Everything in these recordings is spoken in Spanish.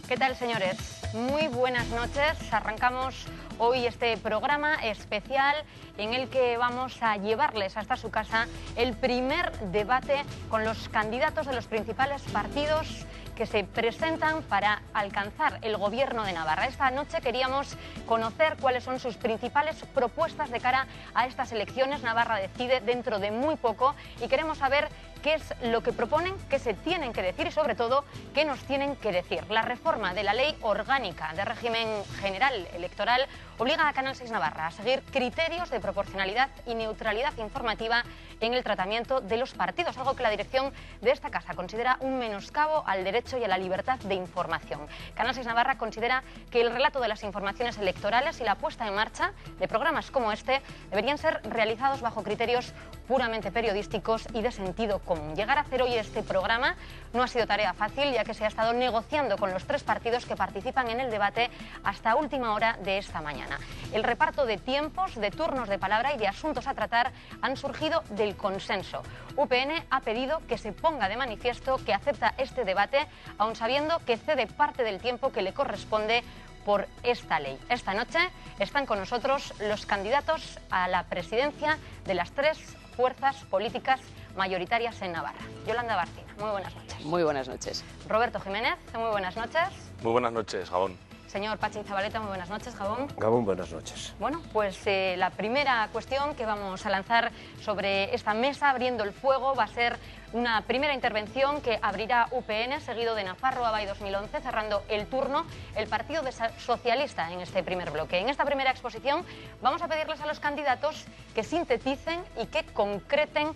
¿Qué tal, señores? Muy buenas noches. Arrancamos hoy este programa especial en el que vamos a llevarles hasta su casa el primer debate con los candidatos de los principales partidos que se presentan para alcanzar el gobierno de Navarra. Esta noche queríamos conocer cuáles son sus principales propuestas de cara a estas elecciones. Navarra decide dentro de muy poco y queremos saber qué es lo que proponen, qué se tienen que decir y sobre todo qué nos tienen que decir. La reforma de la Ley Orgánica de Régimen General Electoral obliga a Canal 6 Navarra a seguir criterios de proporcionalidad y neutralidad informativa en el tratamiento de los partidos, algo que la dirección de esta casa considera un menoscabo al derecho y a la libertad de información. Canal 6 Navarra considera que el relato de las informaciones electorales y la puesta en marcha de programas como este deberían ser realizados bajo criterios puramente periodísticos y de sentido común. Llegar a hacer hoy este programa no ha sido tarea fácil, ya que se ha estado negociando con los tres partidos que participan en el debate hasta última hora de esta mañana. El reparto de tiempos, de turnos de palabra y de asuntos a tratar han surgido del consenso. UPN ha pedido que se ponga de manifiesto que acepta este debate, aun sabiendo que cede parte del tiempo que le corresponde por esta ley. Esta noche están con nosotros los candidatos a la presidencia de las tres fuerzas políticas mayoritarias en Navarra. Yolanda Barcina, muy buenas noches. Muy buenas noches. Roberto Jiménez, muy buenas noches. Muy buenas noches, Gabón. Señor Pachi Zabaleta, muy buenas noches, Gabón. Gabón, buenas noches. Bueno, pues la primera cuestión que vamos a lanzar sobre esta mesa, abriendo el fuego, va a ser una primera intervención que abrirá UPN, seguido de Nafarroa Bai 2011, cerrando el turno el Partido Socialista en este primer bloque. En esta primera exposición vamos a pedirles a los candidatos que sinteticen y que concreten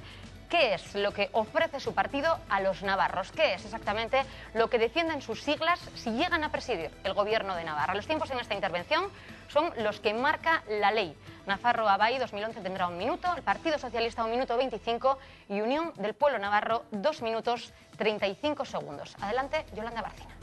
qué es lo que ofrece su partido a los navarros, qué es exactamente lo que defienden sus siglas si llegan a presidir el gobierno de Navarra. Los tiempos en esta intervención son los que marca la ley. Nafarroa Bai 2011 tendrá 1 minuto, el Partido Socialista 1 minuto 25 y Unión del Pueblo Navarro 2 minutos 35 segundos. Adelante, Yolanda Barcina.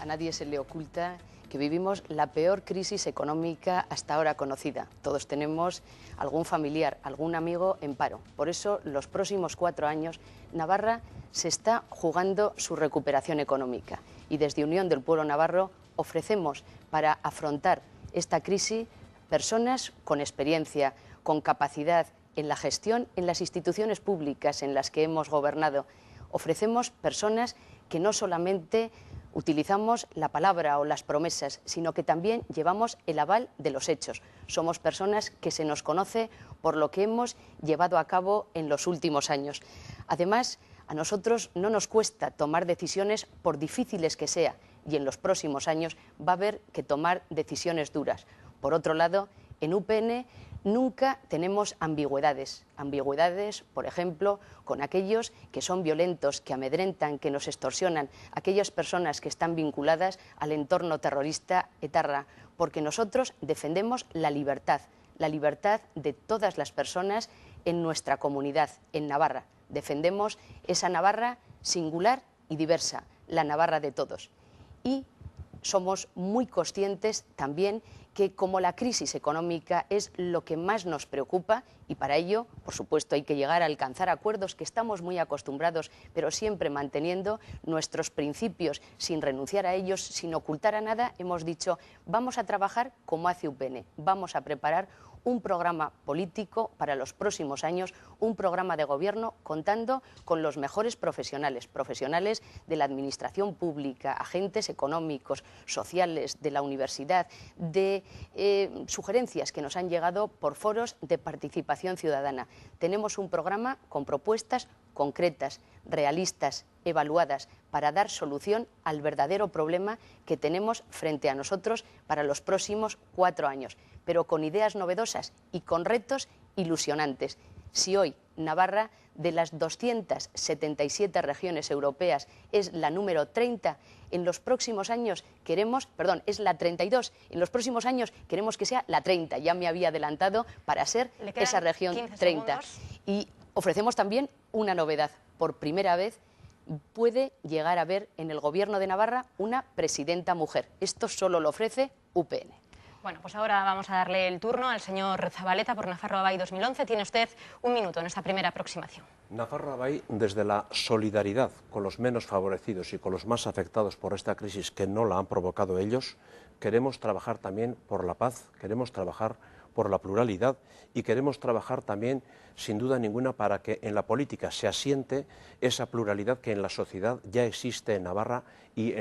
A nadie se le oculta que vivimos la peor crisis económica hasta ahora conocida. Todos tenemos algún familiar, algún amigo en paro. Por eso, los próximos 4 años, Navarra se está jugando su recuperación económica. Y desde Unión del Pueblo Navarro ofrecemos para afrontar esta crisis personas con experiencia, con capacidad en la gestión, en las instituciones públicas en las que hemos gobernado. Ofrecemos personas que no solamente utilizamos la palabra o las promesas, sino que también llevamos el aval de los hechos. Somos personas que se nos conoce por lo que hemos llevado a cabo en los últimos años. Además, a nosotros no nos cuesta tomar decisiones por difíciles que sea, y en los próximos años va a haber que tomar decisiones duras. Por otro lado, en UPN nunca tenemos ambigüedades. Ambigüedades, por ejemplo, con aquellos que son violentos, que amedrentan, que nos extorsionan, aquellas personas que están vinculadas al entorno terrorista etarra, porque nosotros defendemos la libertad de todas las personas en nuestra comunidad, en Navarra. Defendemos esa Navarra singular y diversa, la Navarra de todos. Y somos muy conscientes también que como la crisis económica es lo que más nos preocupa y para ello, por supuesto, hay que llegar a alcanzar acuerdos que estamos muy acostumbrados, pero siempre manteniendo nuestros principios sin renunciar a ellos, sin ocultar a nada, hemos dicho, vamos a trabajar como hace UPN, vamos a preparar un programa político para los próximos años, un programa de gobierno contando con los mejores profesionales, profesionales de la administración pública, agentes económicos, sociales, de la universidad, de sugerencias que nos han llegado por foros de participación ciudadana. Tenemos un programa con propuestas concretas, realistas, evaluadas, para dar solución al verdadero problema que tenemos frente a nosotros para los próximos 4 años, pero con ideas novedosas y con retos ilusionantes. Si hoy Navarra, de las 277 regiones europeas, es la número 30, en los próximos años es la 32, en los próximos años queremos que sea la 30, ya me había adelantado para ser esa región 30. Y ofrecemos también una novedad, por primera vez puede llegar a haber en el gobierno de Navarra una presidenta mujer. Esto solo lo ofrece UPN. Bueno, pues ahora vamos a darle el turno al señor Zabaleta por Nafarroa Bai 2011. Tiene usted un minuto en esta primera aproximación. Nafarroa Bai, desde la solidaridad con los menos favorecidos y con los más afectados por esta crisis que no la han provocado ellos, queremos trabajar también por la paz, queremos trabajar por la pluralidad y queremos trabajar también, sin duda ninguna, para que en la política se asiente esa pluralidad que en la sociedad ya existe en Navarra y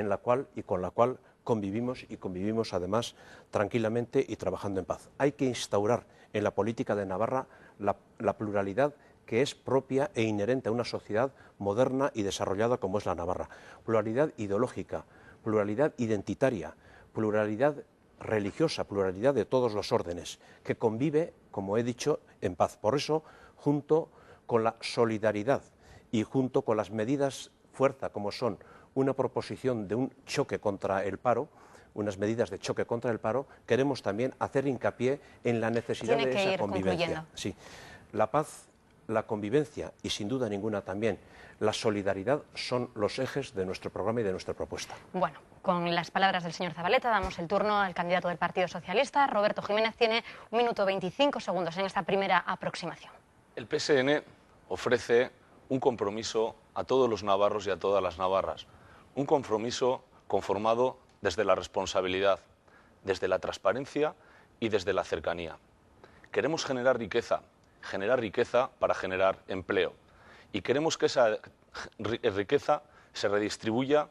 con la cual convivimos además tranquilamente y trabajando en paz. Hay que instaurar en la política de Navarra la pluralidad que es propia e inherente a una sociedad moderna y desarrollada como es la Navarra. Pluralidad ideológica, pluralidad identitaria, pluralidad religiosa, pluralidad de todos los órdenes, que convive, como he dicho, en paz. Por eso, junto con la solidaridad y junto con las medidas fuerza como son una proposición de un choque contra el paro, unas medidas de choque contra el paro, queremos también hacer hincapié en la necesidad de esa convivencia. Sí, la paz, la convivencia y sin duda ninguna también la solidaridad son los ejes de nuestro programa y de nuestra propuesta. Bueno, con las palabras del señor Zabaleta damos el turno al candidato del Partido Socialista. Roberto Jiménez tiene 1 minuto 25 segundos en esta primera aproximación. El PSN ofrece un compromiso a todos los navarros y a todas las navarras. Un compromiso conformado desde la responsabilidad, desde la transparencia y desde la cercanía. Queremos generar riqueza para generar empleo. Y queremos que esa riqueza se redistribuya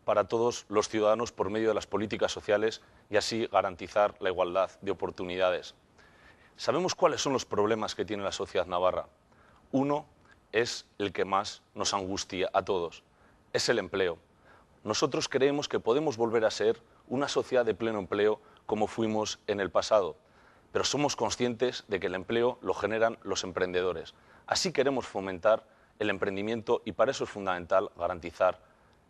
para todos los ciudadanos por medio de las políticas sociales y así garantizar la igualdad de oportunidades. Sabemos cuáles son los problemas que tiene la sociedad navarra. Uno es el que más nos angustia a todos, es el empleo. Nosotros creemos que podemos volver a ser una sociedad de pleno empleo como fuimos en el pasado, pero somos conscientes de que el empleo lo generan los emprendedores. Así queremos fomentar el emprendimiento y para eso es fundamental garantizar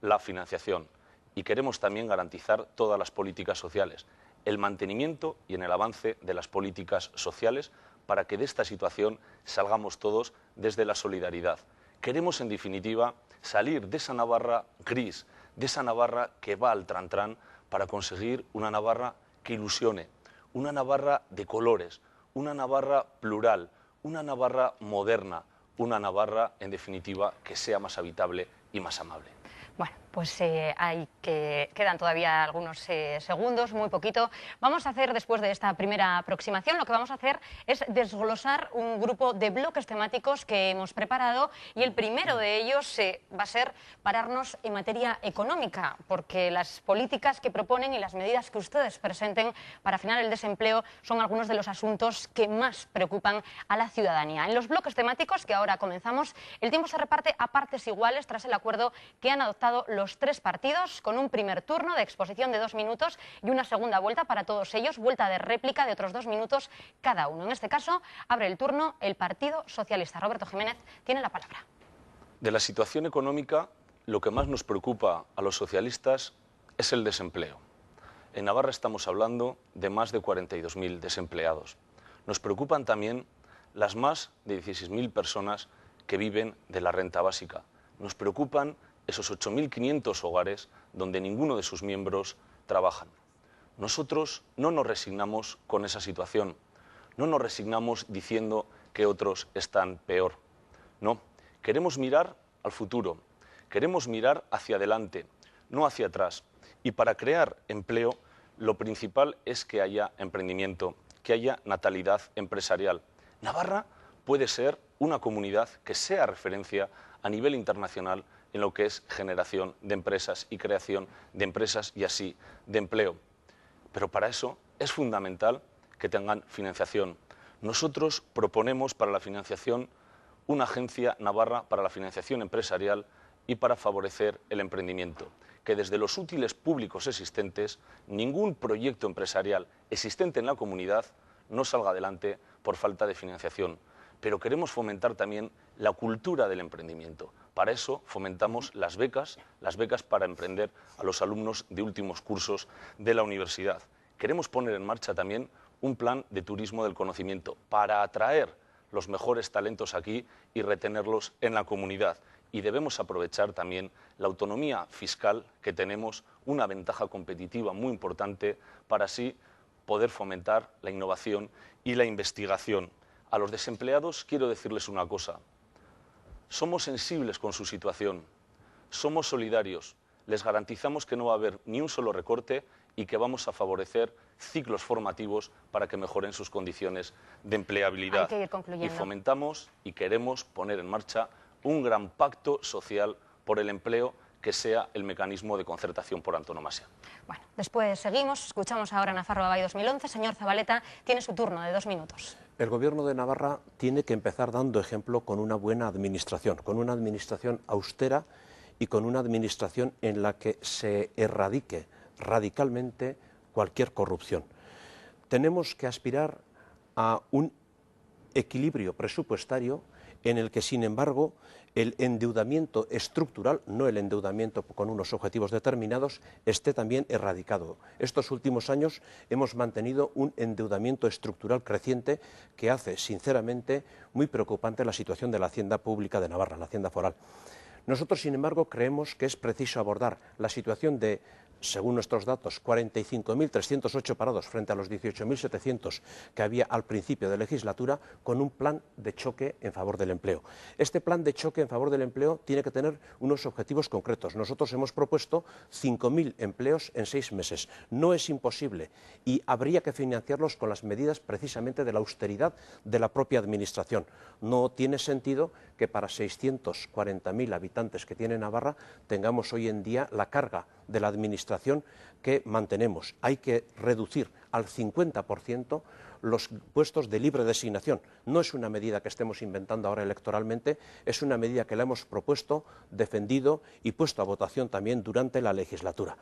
la financiación. Y queremos también garantizar todas las políticas sociales, el mantenimiento y en el avance de las políticas sociales para que de esta situación salgamos todos desde la solidaridad. Queremos, en definitiva, salir de esa Navarra gris, de esa Navarra que va al trantrán para conseguir una Navarra que ilusione, una Navarra de colores, una Navarra plural, una Navarra moderna, una Navarra, en definitiva, que sea más habitable y más amable. Bueno, pues quedan todavía algunos segundos, muy poquito. Vamos a hacer, después de esta primera aproximación, lo que vamos a hacer es desglosar un grupo de bloques temáticos que hemos preparado y el primero de ellos va a ser pararnos en materia económica, porque las políticas que proponen y las medidas que ustedes presenten para frenar el desempleo son algunos de los asuntos que más preocupan a la ciudadanía. En los bloques temáticos que ahora comenzamos, el tiempo se reparte a partes iguales tras el acuerdo que han adoptado los tres partidos, con un primer turno de exposición de 2 minutos y una segunda vuelta para todos ellos, vuelta de réplica de otros 2 minutos cada uno. En este caso, abre el turno el Partido Socialista. Roberto Jiménez tiene la palabra. De la situación económica, lo que más nos preocupa a los socialistas es el desempleo. En Navarra estamos hablando de más de 42.000 desempleados. Nos preocupan también las más de 16.000 personas que viven de la renta básica. Nos preocupan esos 8.500 hogares donde ninguno de sus miembros trabajan. Nosotros no nos resignamos con esa situación, no nos resignamos diciendo que otros están peor. No, queremos mirar al futuro, queremos mirar hacia adelante, no hacia atrás. Y para crear empleo, lo principal es que haya emprendimiento, que haya natalidad empresarial. Navarra puede ser una comunidad que sea referencia a nivel internacional en lo que es generación de empresas y creación de empresas y así de empleo. Pero para eso es fundamental que tengan financiación. Nosotros proponemos para la financiación una agencia navarra para la financiación empresarial y para favorecer el emprendimiento, que desde los útiles públicos existentes, ningún proyecto empresarial existente en la comunidad no salga adelante por falta de financiación. Pero queremos fomentar también la cultura del emprendimiento. Para eso fomentamos las becas para emprender a los alumnos de últimos cursos de la universidad. Queremos poner en marcha también un plan de turismo del conocimiento para atraer los mejores talentos aquí y retenerlos en la comunidad. Y debemos aprovechar también la autonomía fiscal que tenemos, una ventaja competitiva muy importante para así poder fomentar la innovación y la investigación. A los desempleados quiero decirles una cosa: somos sensibles con su situación, somos solidarios, les garantizamos que no va a haber ni un solo recorte y que vamos a favorecer ciclos formativos para que mejoren sus condiciones de empleabilidad. Hay que ir concluyendo. Y fomentamos y queremos poner en marcha un gran pacto social por el empleo que sea el mecanismo de concertación por antonomasia. Bueno, después seguimos, escuchamos ahora Nafarroa Bay 2011. Señor Zabaleta, tiene su turno de 2 minutos. El Gobierno de Navarra tiene que empezar dando ejemplo con una buena administración, con una administración austera y con una administración en la que se erradique radicalmente cualquier corrupción. Tenemos que aspirar a un equilibrio presupuestario en el que, sin embargo, el endeudamiento estructural, no el endeudamiento con unos objetivos determinados, esté también erradicado. Estos últimos años hemos mantenido un endeudamiento estructural creciente que hace, sinceramente, muy preocupante la situación de la Hacienda Pública de Navarra, la Hacienda Foral. Nosotros, sin embargo, creemos que es preciso abordar la situación de, según nuestros datos, 45.308 parados frente a los 18.700 que había al principio de legislatura, con un plan de choque en favor del empleo. Este plan de choque en favor del empleo tiene que tener unos objetivos concretos. Nosotros hemos propuesto 5.000 empleos en 6 meses. No es imposible y habría que financiarlos con las medidas precisamente de la austeridad de la propia Administración. No tiene sentido que para 640.000 habitantes que tiene Navarra tengamos hoy en día la carga de la Administración que mantenemos. Hay que reducir al 50% los puestos de libre designación. No es una medida que estemos inventando ahora electoralmente, es una medida que la hemos propuesto, defendido y puesto a votación también durante la legislatura.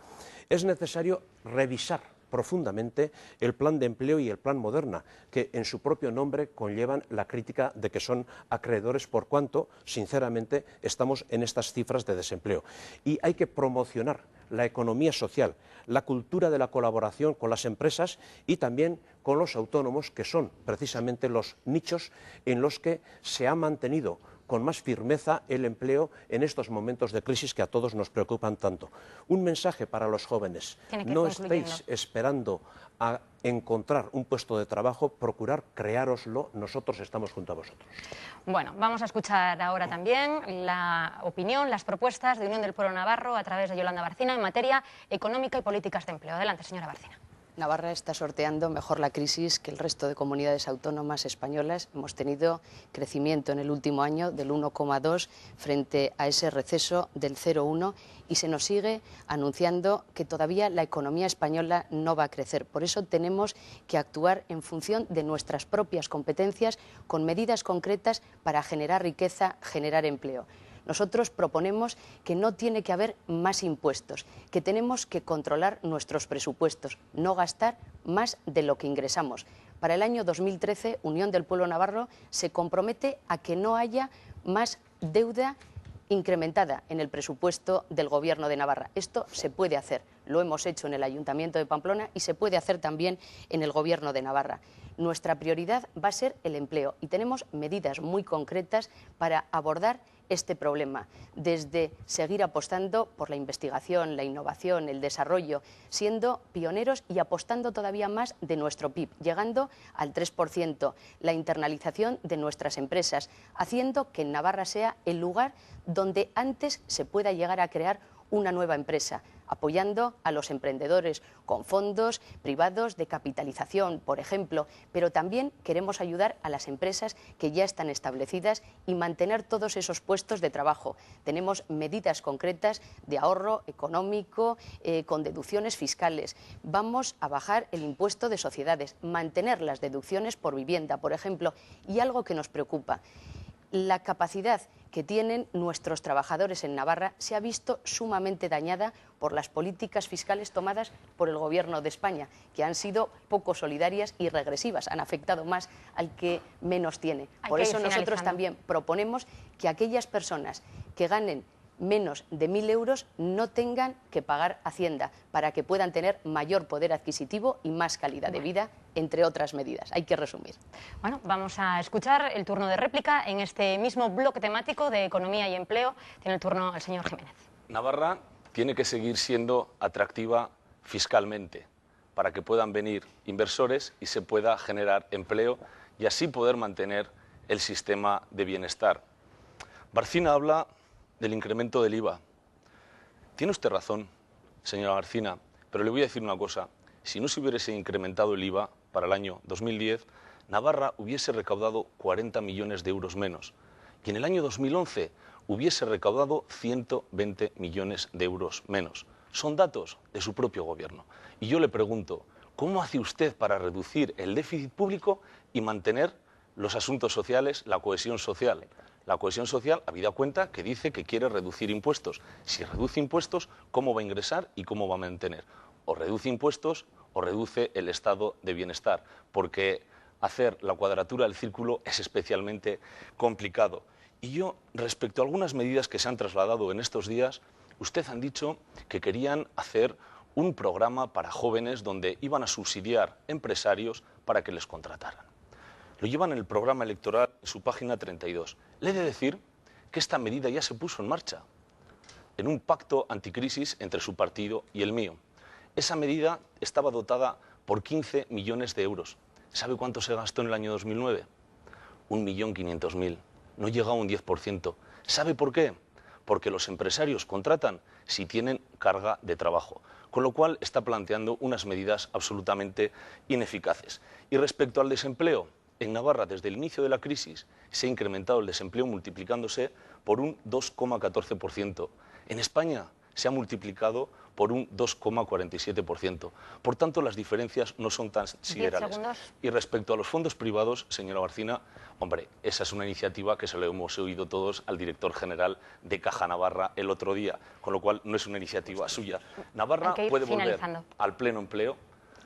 Es necesario revisar profundamente el plan de empleo y el plan Moderna, que en su propio nombre conllevan la crítica de que son acreedores por cuanto, sinceramente, estamos en estas cifras de desempleo. Y hay que promocionar la economía social, la cultura de la colaboración con las empresas y también con los autónomos, que son precisamente los nichos en los que se ha mantenido con más firmeza el empleo en estos momentos de crisis que a todos nos preocupan tanto. Un mensaje para los jóvenes: no estéis esperando a encontrar un puesto de trabajo, procurar creároslo, nosotros estamos junto a vosotros. Bueno, vamos a escuchar ahora también la opinión, las propuestas de Unión del Pueblo Navarro a través de Yolanda Barcina en materia económica y políticas de empleo. Adelante, señora Barcina. Navarra está sorteando mejor la crisis que el resto de comunidades autónomas españolas. Hemos tenido crecimiento en el último año del 1,2 frente a ese receso del 0,1 y se nos sigue anunciando que todavía la economía española no va a crecer. Por eso tenemos que actuar en función de nuestras propias competencias con medidas concretas para generar riqueza, generar empleo. Nosotros proponemos que no tiene que haber más impuestos, que tenemos que controlar nuestros presupuestos, no gastar más de lo que ingresamos. Para el año 2013, Unión del Pueblo Navarro se compromete a que no haya más deuda incrementada en el presupuesto del Gobierno de Navarra. Esto se puede hacer, lo hemos hecho en el Ayuntamiento de Pamplona y se puede hacer también en el Gobierno de Navarra. Nuestra prioridad va a ser el empleo y tenemos medidas muy concretas para abordar este problema, desde seguir apostando por la investigación, la innovación, el desarrollo, siendo pioneros y apostando todavía más de nuestro PIB, llegando al 3%, la internalización de nuestras empresas, haciendo que Navarra sea el lugar donde antes se pueda llegar a crear una nueva empresa, apoyando a los emprendedores con fondos privados de capitalización, por ejemplo, pero también queremos ayudar a las empresas que ya están establecidas y mantener todos esos puestos de trabajo. Tenemos medidas concretas de ahorro económico, con deducciones fiscales. Vamos a bajar el impuesto de sociedades, mantener las deducciones por vivienda, por ejemplo, y algo que nos preocupa: la capacidad que tienen nuestros trabajadores en Navarra se ha visto sumamente dañada por las políticas fiscales tomadas por el Gobierno de España, que han sido poco solidarias y regresivas, han afectado más al que menos tiene. Por eso nosotros también proponemos que aquellas personas que ganen menos de 1.000 euros no tengan que pagar Hacienda, para que puedan tener mayor poder adquisitivo y más calidad de vida, entre otras medidas. Hay que resumir. Bueno, vamos a escuchar el turno de réplica en este mismo bloque temático de economía y empleo. Tiene el turno el señor Jiménez. Navarra tiene que seguir siendo atractiva fiscalmente. para que puedan venir inversores y se pueda generar empleo y así poder mantener el sistema de bienestar. Barcina habla del incremento del IVA. Tiene usted razón, señora Barcina, pero le voy a decir una cosa. Si no se hubiese incrementado el IVA para el año 2010, Navarra hubiese recaudado 40 millones de euros menos y en el año 2011 hubiese recaudado 120 millones de euros menos. Son datos de su propio gobierno. Y yo le pregunto, ¿cómo hace usted para reducir el déficit público y mantener los asuntos sociales, la cohesión social? La cohesión social, habida cuenta que dice que quiere reducir impuestos. Si reduce impuestos, ¿cómo va a ingresar y cómo va a mantener? O reduce impuestos o reduce el estado de bienestar, porque hacer la cuadratura del círculo es especialmente complicado. Y yo, respecto a algunas medidas que se han trasladado en estos días, usted han dicho que querían hacer un programa para jóvenes donde iban a subsidiar empresarios para que les contrataran. Lo llevan en el programa electoral en su página 32. Le he de decir que esta medida ya se puso en marcha en un pacto anticrisis entre su partido y el mío. Esa medida estaba dotada por 15 millones de euros. ¿Sabe cuánto se gastó en el año 2009? 1.500.000. No llega a un 10%. ¿Sabe por qué? Porque los empresarios contratan si tienen carga de trabajo, con lo cual está planteando unas medidas absolutamente ineficaces. Y respecto al desempleo, en Navarra, desde el inicio de la crisis, se ha incrementado el desempleo multiplicándose por un 2,14%. En España se ha multiplicado por un 2,47%. Por tanto, las diferencias no son tan siderales. Y respecto a los fondos privados, señora Barcina, hombre, esa es una iniciativa que se lo hemos oído todos al director general de Caja Navarra el otro día, con lo cual no es una iniciativa suya. Navarra puede volver al pleno empleo,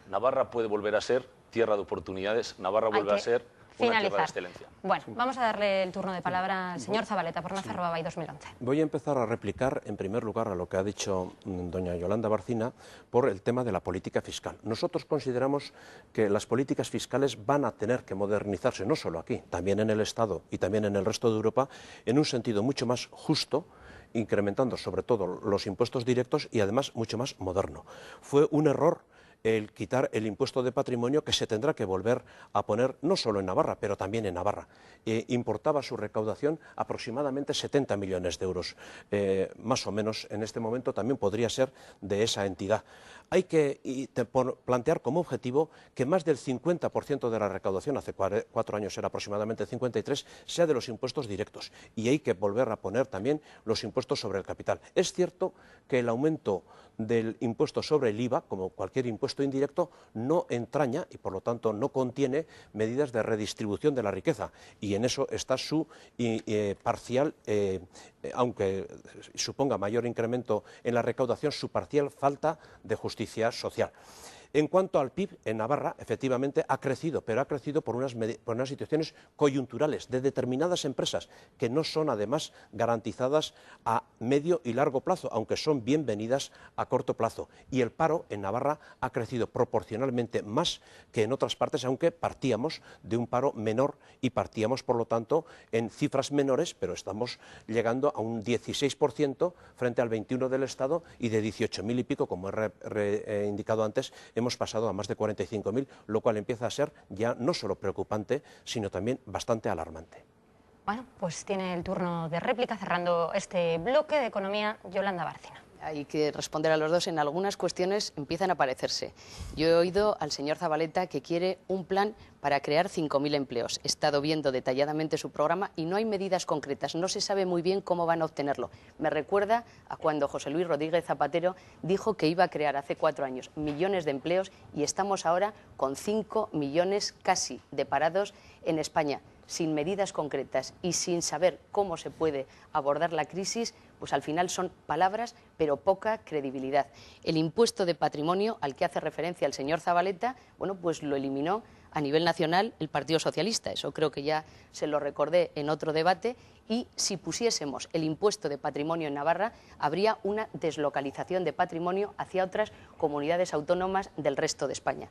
Navarra puede volver a ser tierra de oportunidades, Navarra vuelve a ser una tierra de excelencia. Bueno, vamos a darle el turno de palabra al señor Zabaleta por Nafarroa Bay 2011. Voy a empezar a replicar, en primer lugar, a lo que ha dicho doña Yolanda Barcina por el tema de la política fiscal. Nosotros consideramos que las políticas fiscales van a tener que modernizarse, no solo aquí, también en el Estado y también en el resto de Europa, en un sentido mucho más justo, incrementando sobre todo los impuestos directos y además mucho más moderno. Fue un error el quitar el impuesto de patrimonio que se tendrá que volver a poner no solo en Navarra, pero también en Navarra. Importaba su recaudación aproximadamente 70 millones de euros, más o menos en este momento también podría ser de esa entidad. Hay que plantear como objetivo que más del 50% de la recaudación, hace 4 años era aproximadamente 53%, sea de los impuestos directos y hay que volver a poner también los impuestos sobre el capital. Es cierto que el aumento del impuesto sobre el IVA, como cualquier impuesto indirecto, no entraña y por lo tanto no contiene medidas de redistribución de la riqueza y en eso está su parcial, aunque suponga mayor incremento en la recaudación, su parcial falta de justicia social. En cuanto al PIB, en Navarra, efectivamente, ha crecido, pero ha crecido por unas situaciones coyunturales de determinadas empresas que no son, además, garantizadas a medio y largo plazo, aunque son bienvenidas a corto plazo. Y el paro en Navarra ha crecido proporcionalmente más que en otras partes, aunque partíamos de un paro menor y partíamos, por lo tanto, en cifras menores, pero estamos llegando a un 16% frente al 21% del Estado y de 18.000 y pico, como he indicado antes, hemos pasado a más de 45.000, lo cual empieza a ser ya no solo preocupante, sino también bastante alarmante. Bueno, pues tiene el turno de réplica, cerrando este bloque de economía, Yolanda Barcina. Hay que responder a los dos. En algunas cuestiones empiezan a parecerse. Yo he oído al señor Zabaleta que quiere un plan para crear 5.000 empleos. He estado viendo detalladamente su programa y no hay medidas concretas. No se sabe muy bien cómo van a obtenerlo. Me recuerda a cuando José Luis Rodríguez Zapatero dijo que iba a crear hace 4 años millones de empleos y estamos ahora con 5 millones casi de parados en España. Sin medidas concretas y sin saber cómo se puede abordar la crisis, pues al final son palabras, pero poca credibilidad. El impuesto de patrimonio al que hace referencia el señor Zabaleta, bueno, pues lo eliminó a nivel nacional el Partido Socialista. Eso creo que ya se lo recordé en otro debate. Y si pusiésemos el impuesto de patrimonio en Navarra, habría una deslocalización de patrimonio hacia otras comunidades autónomas del resto de España.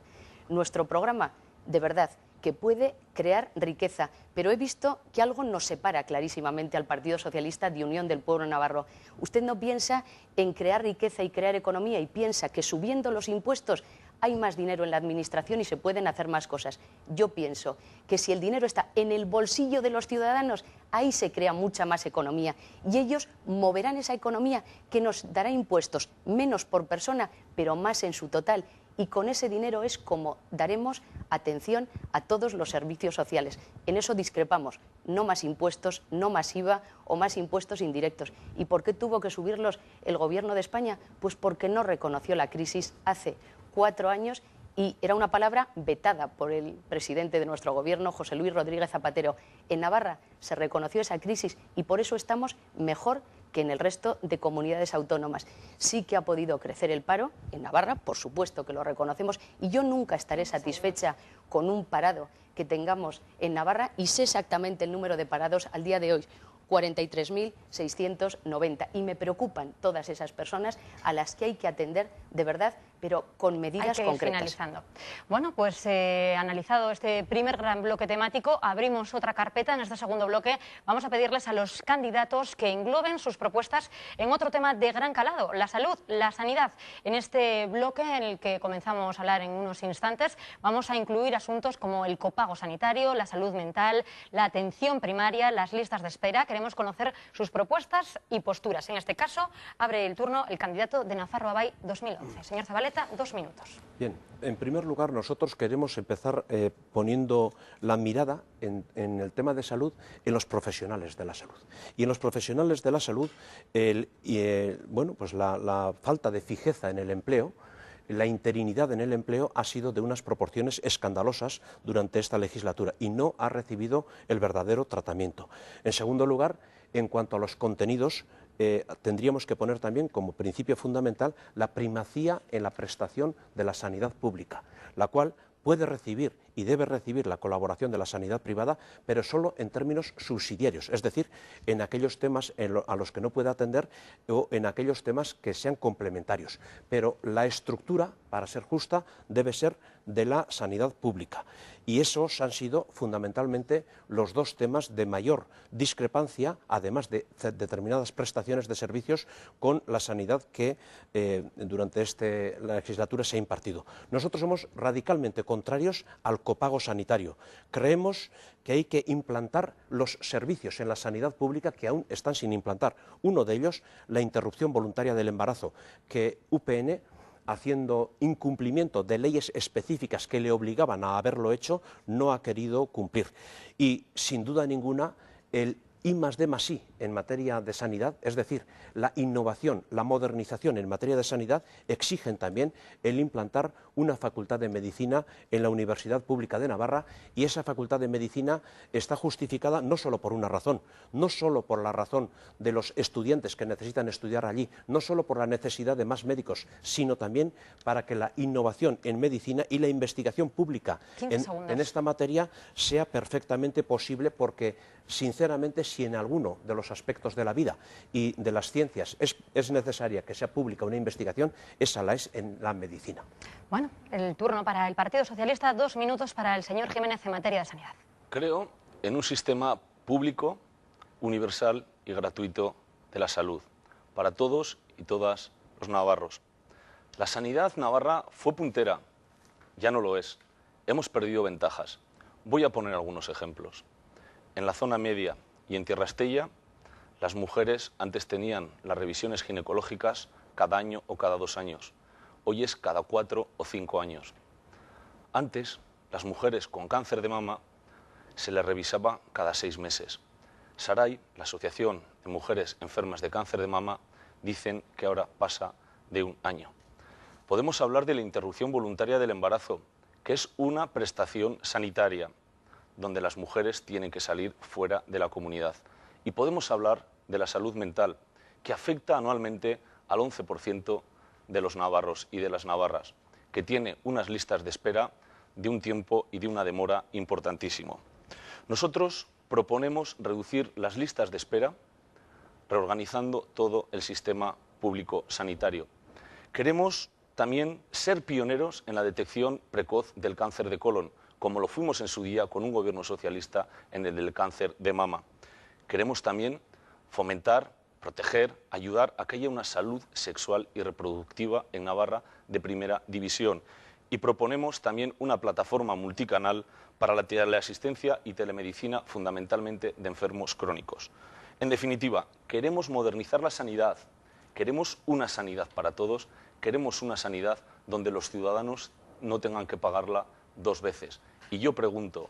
Nuestro programa, de verdad, que puede crear riqueza, pero he visto que algo nos separa clarísimamente al Partido Socialista de Unión del Pueblo Navarro. Usted no piensa en crear riqueza y crear economía y piensa que subiendo los impuestos hay más dinero en la administración y se pueden hacer más cosas. Yo pienso que si el dinero está en el bolsillo de los ciudadanos, ahí se crea mucha más economía y ellos moverán esa economía que nos dará impuestos menos por persona, pero más en su total. Y con ese dinero es como daremos atención a todos los servicios sociales. En eso discrepamos. No más impuestos, no más IVA o más impuestos indirectos. ¿Y por qué tuvo que subirlos el Gobierno de España? Pues porque no reconoció la crisis hace 4 años y era una palabra vetada por el presidente de nuestro Gobierno, José Luis Rodríguez Zapatero. En Navarra se reconoció esa crisis y por eso estamos mejor que en el resto de comunidades autónomas. Sí que ha podido crecer el paro en Navarra, por supuesto que lo reconocemos, y yo nunca estaré satisfecha con un parado que tengamos en Navarra y sé exactamente el número de parados al día de hoy. 43.690 y me preocupan todas esas personas a las que hay que atender de verdad, pero con medidas concretas. Finalizando. Bueno, pues analizado este primer gran bloque temático, abrimos otra carpeta en este segundo bloque. Vamos a pedirles a los candidatos que engloben sus propuestas en otro tema de gran calado, la salud, la sanidad. En este bloque, en el que comenzamos a hablar en unos instantes, vamos a incluir asuntos como el copago sanitario, la salud mental, la atención primaria, las listas de espera. Queremos conocer sus propuestas y posturas. En este caso, abre el turno el candidato de Nafarroa Bai 2011. Señor Zabaleta, 2 minutos. Bien, en primer lugar, nosotros queremos empezar poniendo la mirada en el tema de salud en los profesionales de la salud. Y en los profesionales de la salud, la falta de fijeza en el empleo, la interinidad en el empleo ha sido de unas proporciones escandalosas durante esta legislatura y no ha recibido el verdadero tratamiento. En segundo lugar, en cuanto a los contenidos, tendríamos que poner también como principio fundamental la primacía en la prestación de la sanidad pública, la cual puede recibir y debe recibir la colaboración de la sanidad privada, pero solo en términos subsidiarios, es decir, en aquellos temas a los que no puede atender o en aquellos temas que sean complementarios. Pero la estructura, para ser justa, debe ser de la sanidad pública. Y esos han sido fundamentalmente los 2 temas de mayor discrepancia, además de determinadas prestaciones de servicios con la sanidad que durante la legislatura se ha impartido. Nosotros somos radicalmente contrarios al copago sanitario. Creemos que hay que implantar los servicios en la sanidad pública que aún están sin implantar. Uno de ellos, la interrupción voluntaria del embarazo, que UPN, haciendo incumplimiento de leyes específicas que le obligaban a haberlo hecho, no ha querido cumplir. Y, sin duda ninguna, el I+D+I en materia de sanidad, es decir, la innovación, la modernización en materia de sanidad, exigen también el implantar una facultad de medicina en la Universidad Pública de Navarra, y esa facultad de medicina está justificada no solo por una razón, no solo por la razón de los estudiantes que necesitan estudiar allí, no solo por la necesidad de más médicos, sino también para que la innovación en medicina y la investigación pública en esta materia sea perfectamente posible, porque, sinceramente, si en alguno de los aspectos de la vida y de las ciencias es necesaria que sea pública una investigación, esa la es en la medicina. Bueno, el turno para el Partido Socialista, 2 minutos para el señor Jiménez en materia de sanidad. Creo en un sistema público, universal y gratuito de la salud, para todos y todas los navarros. La sanidad navarra fue puntera, ya no lo es. Hemos perdido ventajas. Voy a poner algunos ejemplos. En la zona media y en Tierra Estella, las mujeres antes tenían las revisiones ginecológicas cada año o cada 2 años. Hoy es cada 4 o 5 años. Antes, las mujeres con cáncer de mama se les revisaba cada 6 meses. SARAI, la Asociación de Mujeres Enfermas de Cáncer de Mama, dicen que ahora pasa de 1 año. Podemos hablar de la interrupción voluntaria del embarazo, que es una prestación sanitaria, donde las mujeres tienen que salir fuera de la comunidad. Y podemos hablar de la salud mental, que afecta anualmente al 11% de los navarros y de las navarras, que tiene unas listas de espera de un tiempo y de una demora importantísimo. Nosotros proponemos reducir las listas de espera, reorganizando todo el sistema público sanitario. Queremos también ser pioneros en la detección precoz del cáncer de colon, como lo fuimos en su día con un gobierno socialista en el del cáncer de mama. Queremos también fomentar, proteger, ayudar a que haya una salud sexual y reproductiva en Navarra de primera división. Y proponemos también una plataforma multicanal para la teleasistencia y telemedicina, fundamentalmente de enfermos crónicos. En definitiva, queremos modernizar la sanidad, queremos una sanidad para todos, queremos una sanidad donde los ciudadanos no tengan que pagarla dos veces. Y yo pregunto,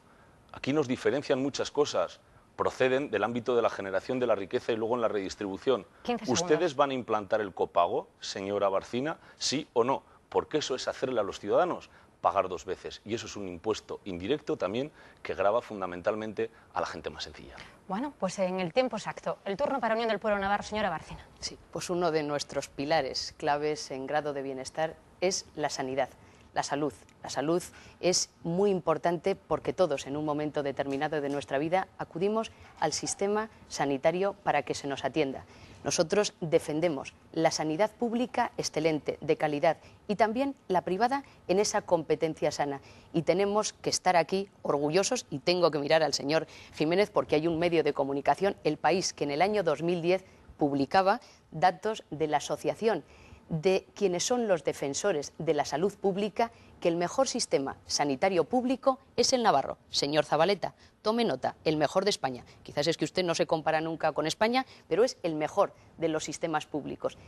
aquí nos diferencian muchas cosas, proceden del ámbito de la generación de la riqueza y luego en la redistribución. 15 segundos. ¿Ustedes van a implantar el copago, señora Barcina, sí o no? Porque eso es hacerle a los ciudadanos pagar dos veces. Y eso es un impuesto indirecto también que grava fundamentalmente a la gente más sencilla. Bueno, pues en el tiempo exacto. El turno para Unión del Pueblo Navarro, señora Barcina. Sí, pues uno de nuestros pilares claves en grado de bienestar es la sanidad, la salud. La salud es muy importante porque todos en un momento determinado de nuestra vida acudimos al sistema sanitario para que se nos atienda. Nosotros defendemos la sanidad pública excelente, de calidad, y también la privada en esa competencia sana. Y tenemos que estar aquí orgullosos, y tengo que mirar al señor Jiménez porque hay un medio de comunicación, El País, que en el año 2010 publicaba datos de la asociación de quienes son los defensores de la salud pública, que el mejor sistema sanitario público es el navarro. Señor Zabaleta, tome nota, el mejor de España. Quizás es que usted no se compara nunca con España, pero es el mejor de los sistemas públicos.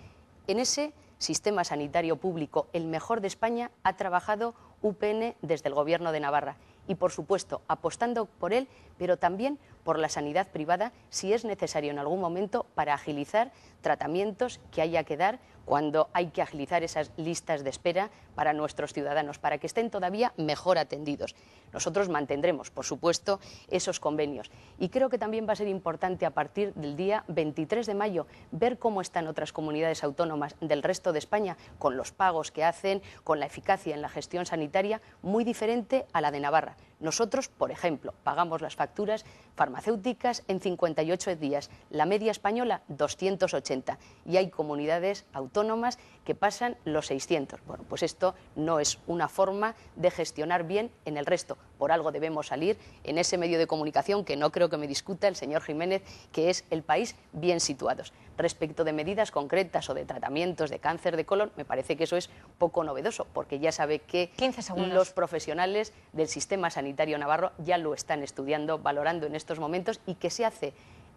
En ese sistema sanitario público, el mejor de España, ha trabajado UPN desde el Gobierno de Navarra. Y, por supuesto, apostando por él, pero también por la sanidad privada, si es necesario en algún momento, para agilizar tratamientos que haya que dar cuando hay que agilizar esas listas de espera para nuestros ciudadanos, para que estén todavía mejor atendidos. Nosotros mantendremos, por supuesto, esos convenios. Y creo que también va a ser importante a partir del día 23 de mayo ver cómo están otras comunidades autónomas del resto de España, con los pagos que hacen, con la eficacia en la gestión sanitaria, muy diferente a la de Navarra. Nosotros, por ejemplo, pagamos las facturas farmacéuticas en 58 días, la media española 280, y hay comunidades autónomas que pasan los 600. Bueno, pues esto no es una forma de gestionar bien en el resto. Por algo debemos salir en ese medio de comunicación, que no creo que me discuta el señor Jiménez, que es El País, bien situados. Respecto de medidas concretas o de tratamientos de cáncer de colon, me parece que eso es poco novedoso, porque ya sabe que 15 segundos. Los profesionales del sistema sanitario navarro ya lo están estudiando, valorando en estos momentos, y que se hace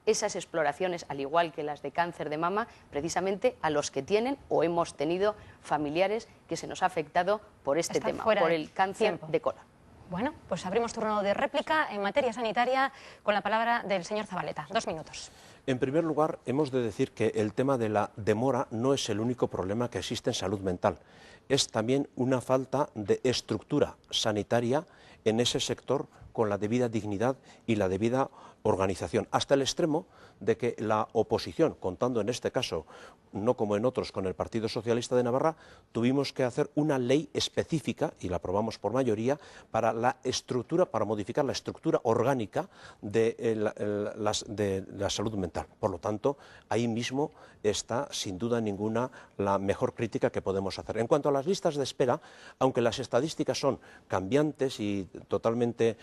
esas exploraciones, al igual que las de cáncer de mama, precisamente a los que tienen o hemos tenido familiares que se nos ha afectado por este tema, por el cáncer de colon. Bueno, pues abrimos turno de réplica en materia sanitaria con la palabra del señor Zabaleta. 2 minutos. En primer lugar, hemos de decir que el tema de la demora no es el único problema que existe en salud mental. Es también una falta de estructura sanitaria en ese sector con la debida dignidad y la debida organización, hasta el extremo de que la oposición, contando en este caso, no como en otros, con el Partido Socialista de Navarra, tuvimos que hacer una ley específica, y la aprobamos por mayoría, para la estructura, para modificar la estructura orgánica de la salud mental. Por lo tanto, ahí mismo está, sin duda ninguna, la mejor crítica que podemos hacer. En cuanto a las listas de espera, aunque las estadísticas son cambiantes y totalmente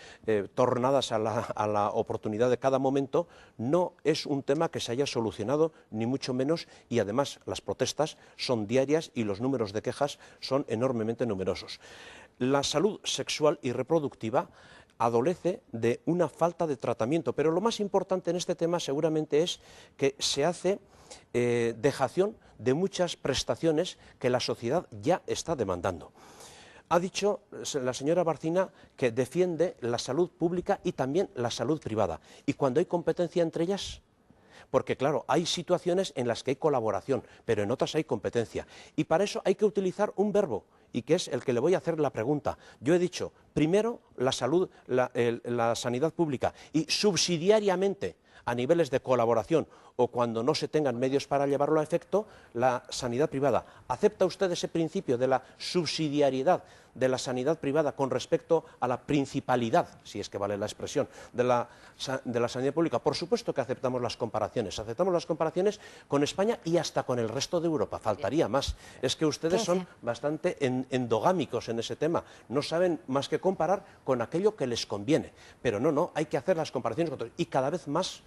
tornadas a la oportunidad de cada momento, no es un tema que se haya solucionado, ni mucho menos, y además las protestas son diarias y los números de quejas son enormemente numerosos. La salud sexual y reproductiva adolece de una falta de tratamiento, pero lo más importante en este tema seguramente es que se hace dejación de muchas prestaciones que la sociedad ya está demandando. Ha dicho la señora Barcina que defiende la salud pública y también la salud privada. ¿Y cuando hay competencia entre ellas? Porque claro, hay situaciones en las que hay colaboración, pero en otras hay competencia. Y para eso hay que utilizar un verbo, y que es el que le voy a hacer la pregunta. Yo he dicho, primero, la salud, la sanidad pública, y subsidiariamente, a niveles de colaboración o cuando no se tengan medios para llevarlo a efecto, la sanidad privada. ¿Acepta usted ese principio de la subsidiariedad de la sanidad privada con respecto a la principalidad, si es que vale la expresión, de la sanidad pública? Por supuesto que aceptamos las comparaciones. Aceptamos las comparaciones con España y hasta con el resto de Europa. Faltaría más. Es que ustedes son bastante endogámicos en ese tema. No saben más que comparar con aquello que les conviene. Pero no, hay que hacer las comparaciones con todos. Y cada vez más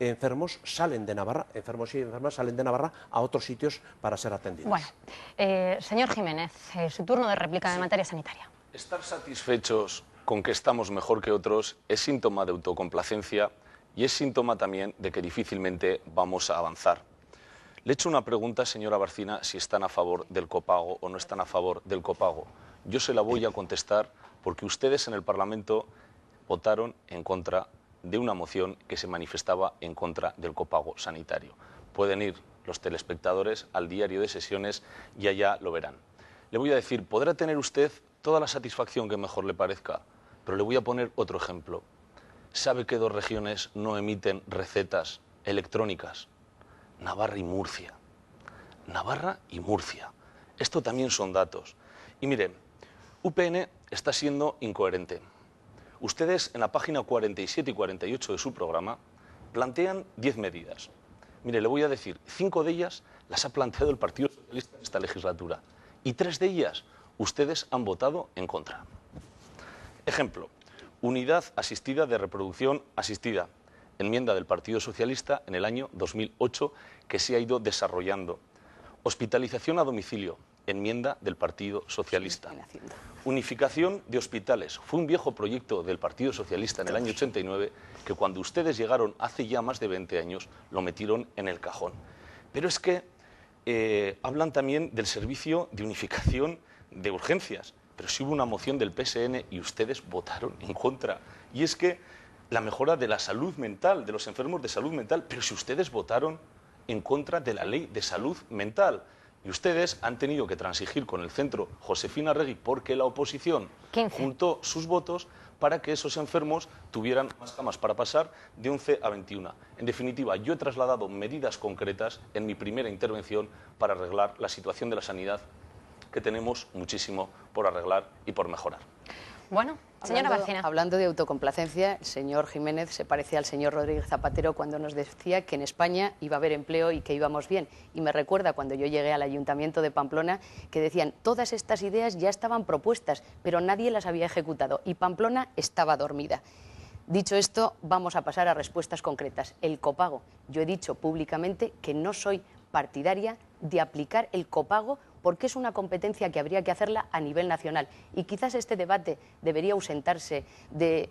enfermos salen de Navarra, enfermos y enfermas salen de Navarra a otros sitios para ser atendidos. Bueno, señor Jiménez, su turno de réplica en materia sanitaria. Estar satisfechos con que estamos mejor que otros es síntoma de autocomplacencia y es síntoma también de que difícilmente vamos a avanzar. Le he hecho una pregunta, señora Barcina, si están a favor del copago o no están a favor del copago. Yo se la voy a contestar porque ustedes en el Parlamento votaron en contra de una moción que se manifestaba en contra del copago sanitario. Pueden ir los telespectadores al diario de sesiones y allá lo verán. Le voy a decir, podrá tener usted toda la satisfacción que mejor le parezca, pero le voy a poner otro ejemplo. ¿Sabe que 2 regiones no emiten recetas electrónicas? Navarra y Murcia. Navarra y Murcia. Esto también son datos. Y mire, UPN está siendo incoherente. Ustedes en la página 47 y 48 de su programa plantean 10 medidas. Mire, le voy a decir, 5 de ellas las ha planteado el Partido Socialista en esta legislatura y 3 de ellas ustedes han votado en contra. Ejemplo, unidad asistida de reproducción asistida, enmienda del Partido Socialista en el año 2008 que se ha ido desarrollando. Hospitalización a domicilio, enmienda del Partido Socialista. Unificación de hospitales, fue un viejo proyecto del Partido Socialista en el año 89 que cuando ustedes llegaron hace ya más de 20 años lo metieron en el cajón. Pero es que hablan también del servicio de unificación de urgencias, pero sí hubo una moción del PSN y ustedes votaron en contra. Y es que la mejora de la salud mental, de los enfermos de salud mental, pero si ustedes votaron en contra de la ley de salud mental. Y ustedes han tenido que transigir con el centro Josefina Arregui porque la oposición juntó sus votos para que esos enfermos tuvieran más camas para pasar de 11 a 21. En definitiva, yo he trasladado medidas concretas en mi primera intervención para arreglar la situación de la sanidad, que tenemos muchísimo por arreglar y por mejorar. Bueno, señora Barcina. Hablando de autocomplacencia, el señor Jiménez se parece al señor Rodríguez Zapatero cuando nos decía que en España iba a haber empleo y que íbamos bien. Y me recuerda cuando yo llegué al Ayuntamiento de Pamplona que decían todas estas ideas ya estaban propuestas, pero nadie las había ejecutado y Pamplona estaba dormida. Dicho esto, vamos a pasar a respuestas concretas. El copago. Yo he dicho públicamente que no soy partidaria de aplicar el copago porque es una competencia que habría que hacerla a nivel nacional. Y quizás este debate debería ausentarse de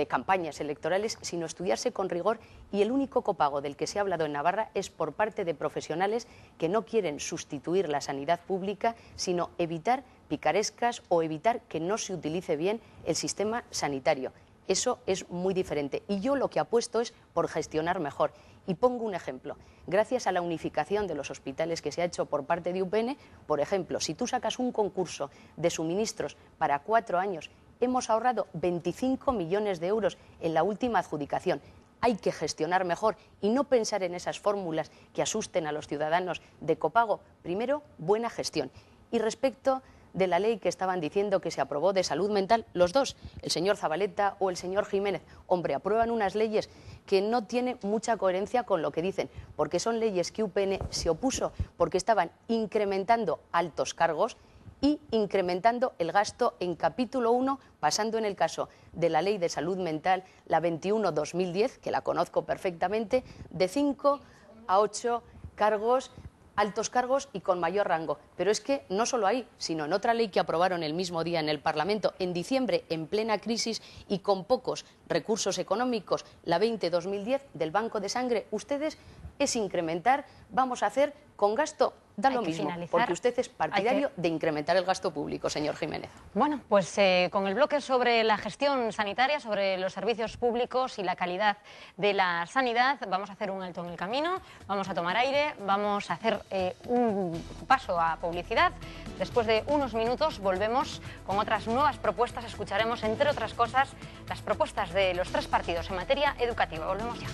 campañas electorales, sino estudiarse con rigor. Y el único copago del que se ha hablado en Navarra es por parte de profesionales que no quieren sustituir la sanidad pública, sino evitar picarescas o evitar que no se utilice bien el sistema sanitario. Eso es muy diferente. Y yo lo que apuesto es por gestionar mejor. Y pongo un ejemplo. Gracias a la unificación de los hospitales que se ha hecho por parte de UPN, por ejemplo, si tú sacas un concurso de suministros para 4 años, hemos ahorrado 25 millones de euros en la última adjudicación. Hay que gestionar mejor y no pensar en esas fórmulas que asusten a los ciudadanos de copago. Primero, buena gestión. Y respecto de la ley que estaban diciendo que se aprobó de salud mental, los dos, el señor Zabaleta o el señor Jiménez, hombre, aprueban unas leyes que no tienen mucha coherencia con lo que dicen, porque son leyes que UPN se opuso, porque estaban incrementando altos cargos y incrementando el gasto en capítulo 1, pasando en el caso de la ley de salud mental, la 21/2010, que la conozco perfectamente, de 5 a 8 cargos, altos cargos y con mayor rango. Pero es que no solo ahí, sino en otra ley que aprobaron el mismo día en el Parlamento, en diciembre, en plena crisis y con pocos recursos económicos, la 20/2010 del Banco de Sangre, ustedes es incrementar, vamos a hacer con gasto, da lo mismo, porque usted es partidario de incrementar el gasto público, señor Jiménez. Bueno, pues con el bloque sobre la gestión sanitaria, sobre los servicios públicos y la calidad de la sanidad, vamos a hacer un alto en el camino, vamos a tomar aire, vamos a hacer un paso a publicidad. Después de unos minutos volvemos con otras nuevas propuestas, escucharemos, entre otras cosas, las propuestas de los 3 partidos en materia educativa. Volvemos ya.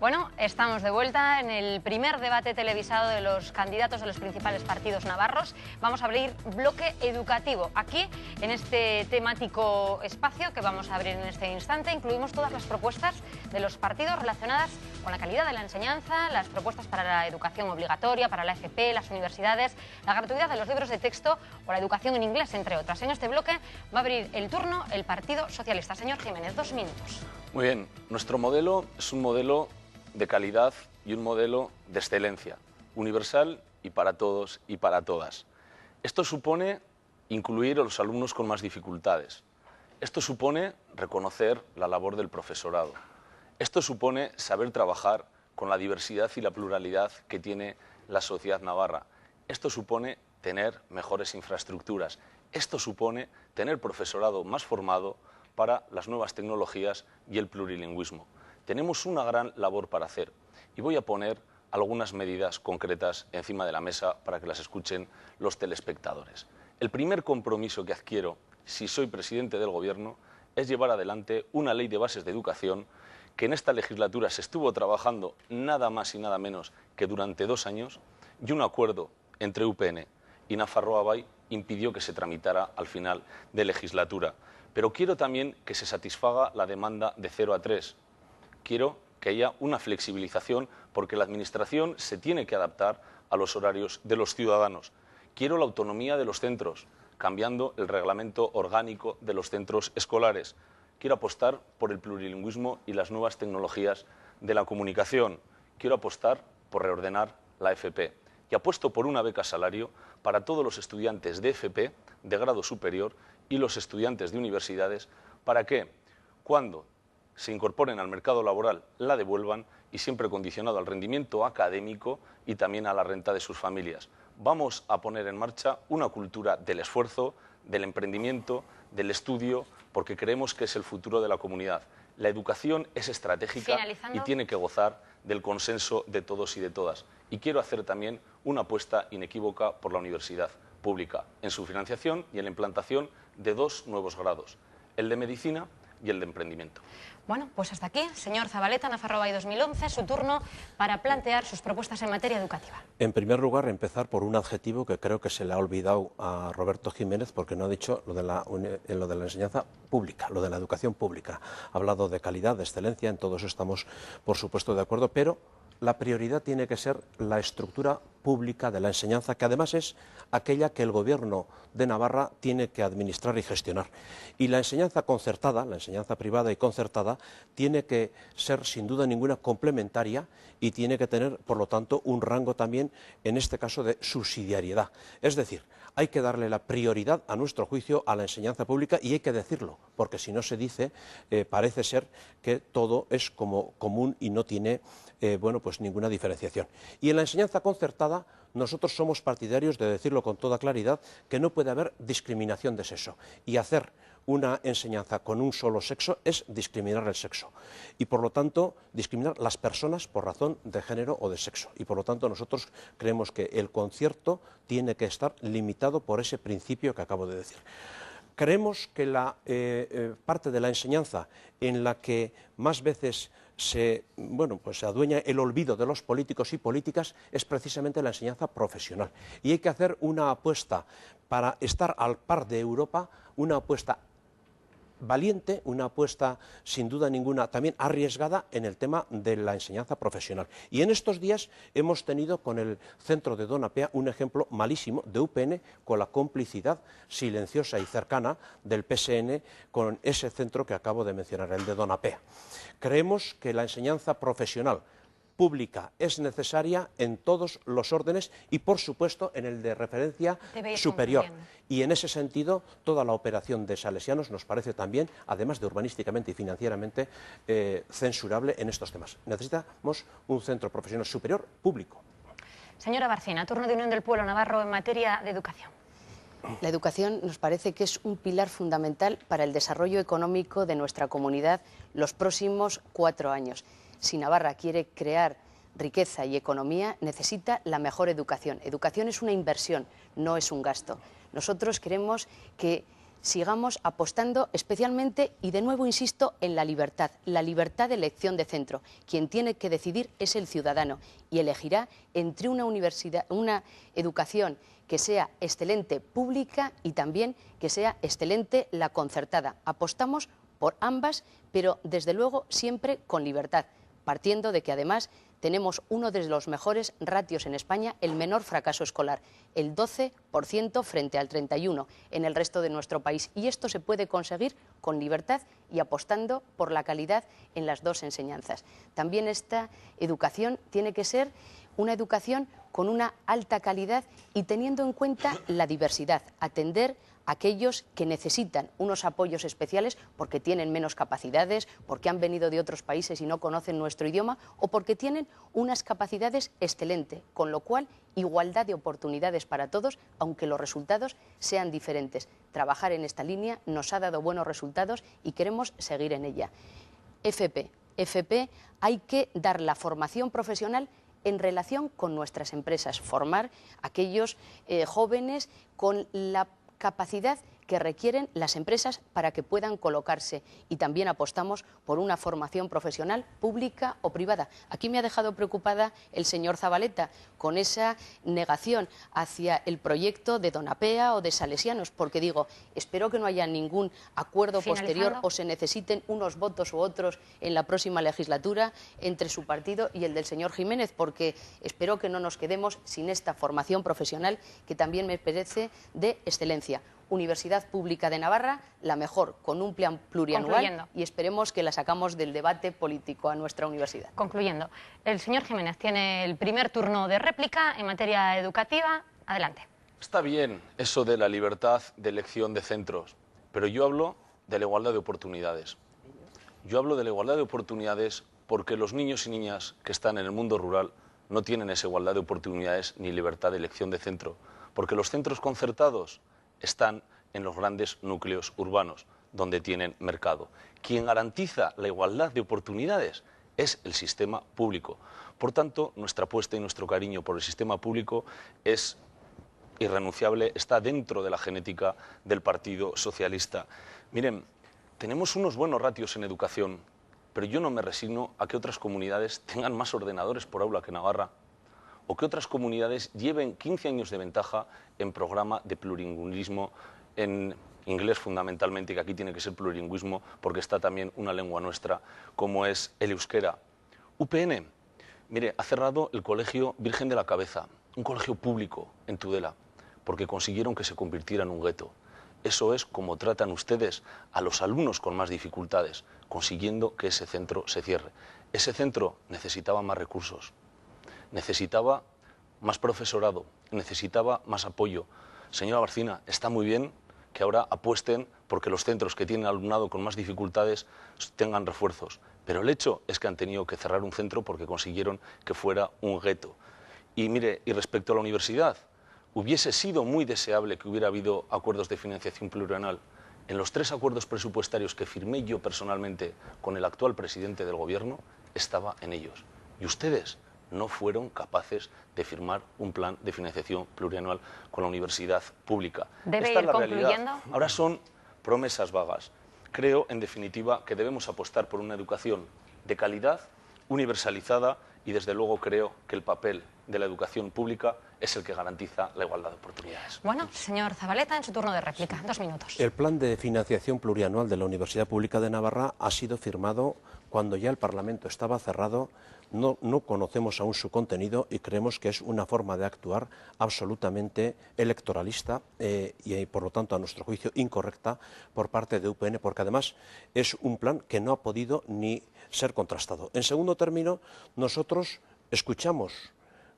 Bueno, estamos de vuelta en el primer debate televisado de los candidatos de los principales partidos navarros. Vamos a abrir bloque educativo. Aquí, en este temático espacio que vamos a abrir en este instante, incluimos todas las propuestas de los partidos relacionadas con la calidad de la enseñanza, las propuestas para la educación obligatoria, para la FP, las universidades, la gratuidad de los libros de texto o la educación en inglés, entre otras. En este bloque va a abrir el turno el Partido Socialista. Señor Jiménez, 2 minutos. Muy bien, nuestro modelo es un modelo de calidad y un modelo de excelencia, universal y para todos y para todas. Esto supone incluir a los alumnos con más dificultades. Esto supone reconocer la labor del profesorado. Esto supone saber trabajar con la diversidad y la pluralidad que tiene la sociedad navarra. Esto supone tener mejores infraestructuras. Esto supone tener profesorado más formado para las nuevas tecnologías y el plurilingüismo. Tenemos una gran labor para hacer y voy a poner algunas medidas concretas encima de la mesa para que las escuchen los telespectadores. El primer compromiso que adquiero, si soy presidente del Gobierno, es llevar adelante una ley de bases de educación que en esta legislatura se estuvo trabajando nada más y nada menos que durante 2 años, y un acuerdo entre UPN y Nafarroa Bai impidió que se tramitara al final de legislatura. Pero quiero también que se satisfaga la demanda de 0 a 3. Quiero que haya una flexibilización porque la Administración se tiene que adaptar a los horarios de los ciudadanos. Quiero la autonomía de los centros, cambiando el reglamento orgánico de los centros escolares. Quiero apostar por el plurilingüismo y las nuevas tecnologías de la comunicación. Quiero apostar por reordenar la FP. Y apuesto por una beca salario para todos los estudiantes de FP de grado superior y los estudiantes de universidades para que, cuando se incorporen al mercado laboral, la devuelvan y siempre condicionado al rendimiento académico y también a la renta de sus familias. Vamos a poner en marcha una cultura del esfuerzo, del emprendimiento, del estudio, porque creemos que es el futuro de la comunidad. La educación es estratégica y tiene que gozar del consenso de todos y de todas. Y quiero hacer también una apuesta inequívoca por la universidad pública, en su financiación y en la implantación de 2 nuevos grados, el de medicina y el de emprendimiento. Bueno, pues hasta aquí, señor Zabaleta, Nafarroa Bai 2011, su turno para plantear sus propuestas en materia educativa. En primer lugar, empezar por un adjetivo que creo que se le ha olvidado a Roberto Jiménez porque no ha dicho lo de la enseñanza pública, lo de la educación pública. Ha hablado de calidad, de excelencia, en todo eso estamos, por supuesto, de acuerdo, pero la prioridad tiene que ser la estructura pública de la enseñanza, que además es aquella que el Gobierno de Navarra tiene que administrar y gestionar. Y la enseñanza concertada, la enseñanza privada y concertada, tiene que ser sin duda ninguna complementaria y tiene que tener, por lo tanto, un rango también, en este caso, de subsidiariedad. Es decir, hay que darle la prioridad, a nuestro juicio, a la enseñanza pública y hay que decirlo, porque si no se dice, parece ser que todo es como común y no tiene pues ninguna diferenciación. Y en la enseñanza concertada nosotros somos partidarios de decirlo con toda claridad que no puede haber discriminación de sexo y hacer una enseñanza con un solo sexo es discriminar el sexo y por lo tanto discriminar las personas por razón de género o de sexo y por lo tanto nosotros creemos que el concierto tiene que estar limitado por ese principio que acabo de decir. Creemos que la parte de la enseñanza en la que más veces se adueña el olvido de los políticos y políticas es precisamente la enseñanza profesional. Y hay que hacer una apuesta para estar al par de Europa, una apuesta valiente, una apuesta sin duda ninguna también arriesgada en el tema de la enseñanza profesional. Y en estos días hemos tenido con el centro de Donapea un ejemplo malísimo de UPN con la complicidad silenciosa y cercana del PSN con ese centro que acabo de mencionar, el de Donapea. Creemos que la enseñanza profesional pública es necesaria en todos los órdenes y, por supuesto, en el de referencia superior. Y en ese sentido, toda la operación de Salesianos nos parece también, además de urbanísticamente y financieramente, censurable en estos temas. Necesitamos un centro profesional superior público. Señora Barcina, turno de Unión del Pueblo Navarro en materia de educación. La educación nos parece que es un pilar fundamental para el desarrollo económico de nuestra comunidad los próximos 4 años. Si Navarra quiere crear riqueza y economía, necesita la mejor educación. Educación es una inversión, no es un gasto. Nosotros queremos que sigamos apostando especialmente, y de nuevo insisto, en la libertad de elección de centro. Quien tiene que decidir es el ciudadano y elegirá entre una educación que sea excelente pública y también que sea excelente la concertada. Apostamos por ambas, pero desde luego siempre con libertad, partiendo de que además tenemos uno de los mejores ratios en España, el menor fracaso escolar, el 12% frente al 31% en el resto de nuestro país. Y esto se puede conseguir con libertad y apostando por la calidad en las dos enseñanzas. También esta educación tiene que ser una educación con una alta calidad y teniendo en cuenta la diversidad, atender a aquellos que necesitan unos apoyos especiales porque tienen menos capacidades, porque han venido de otros países y no conocen nuestro idioma o porque tienen unas capacidades excelentes, con lo cual igualdad de oportunidades para todos, aunque los resultados sean diferentes. Trabajar en esta línea nos ha dado buenos resultados y queremos seguir en ella. FP, hay que dar la formación profesional en relación con nuestras empresas, formar a aquellos jóvenes con la capacidad que requieren las empresas para que puedan colocarse, y también apostamos por una formación profesional pública o privada. Aquí me ha dejado preocupada el señor Zabaleta con esa negación hacia el proyecto de Donapea o de Salesianos, porque digo, espero que no haya ningún acuerdo posterior o se necesiten unos votos u otros en la próxima legislatura entre su partido y el del señor Jiménez, porque espero que no nos quedemos sin esta formación profesional que también me parece de excelencia. Universidad Pública de Navarra, la mejor, con un plan plurianual, y esperemos que la sacamos del debate político a nuestra universidad. Concluyendo, el señor Jiménez tiene el primer turno de réplica en materia educativa. Adelante. Está bien eso de la libertad de elección de centros, pero yo hablo de la igualdad de oportunidades. Yo hablo de la igualdad de oportunidades porque los niños y niñas que están en el mundo rural no tienen esa igualdad de oportunidades ni libertad de elección de centro, porque los centros concertados están en los grandes núcleos urbanos, donde tienen mercado. Quien garantiza la igualdad de oportunidades es el sistema público. Por tanto, nuestra apuesta y nuestro cariño por el sistema público es irrenunciable, está dentro de la genética del Partido Socialista. Miren, tenemos unos buenos ratios en educación, pero yo no me resigno a que otras comunidades tengan más ordenadores por aula que Navarra, o que otras comunidades lleven 15 años de ventaja en programa de plurilingüismo, en inglés fundamentalmente, que aquí tiene que ser plurilingüismo porque está también una lengua nuestra, como es el euskera. UPN, mire, ha cerrado el Colegio Virgen de la Cabeza, un colegio público en Tudela, porque consiguieron que se convirtiera en un gueto. Eso es como tratan ustedes a los alumnos con más dificultades, consiguiendo que ese centro se cierre. Ese centro necesitaba más recursos, necesitaba más profesorado, necesitaba más apoyo. Señora Barcina, está muy bien que ahora apuesten porque los centros que tienen alumnado con más dificultades tengan refuerzos, pero el hecho es que han tenido que cerrar un centro porque consiguieron que fuera un gueto. Y mire, y respecto a la universidad, hubiese sido muy deseable que hubiera habido acuerdos de financiación plurianual. En los 3 acuerdos presupuestarios que firmé yo personalmente con el actual presidente del Gobierno, estaba en ellos. Y ustedes no fueron capaces de firmar un plan de financiación plurianual con la universidad pública. ¿Debe Esta ir es la concluyendo? realidad. Ahora son promesas vagas. Creo, en definitiva, que debemos apostar por una educación de calidad, universalizada, y desde luego creo que el papel de la educación pública es el que garantiza la igualdad de oportunidades. Bueno, señor Zabaleta, en su turno de réplica, 2 minutos. El plan de financiación plurianual de la Universidad Pública de Navarra ha sido firmado cuando ya el Parlamento estaba cerrado. No conocemos aún su contenido y creemos que es una forma de actuar absolutamente electoralista y, por lo tanto, a nuestro juicio, incorrecta por parte de UPN, porque además es un plan que no ha podido ni ser contrastado. En segundo término, nosotros escuchamos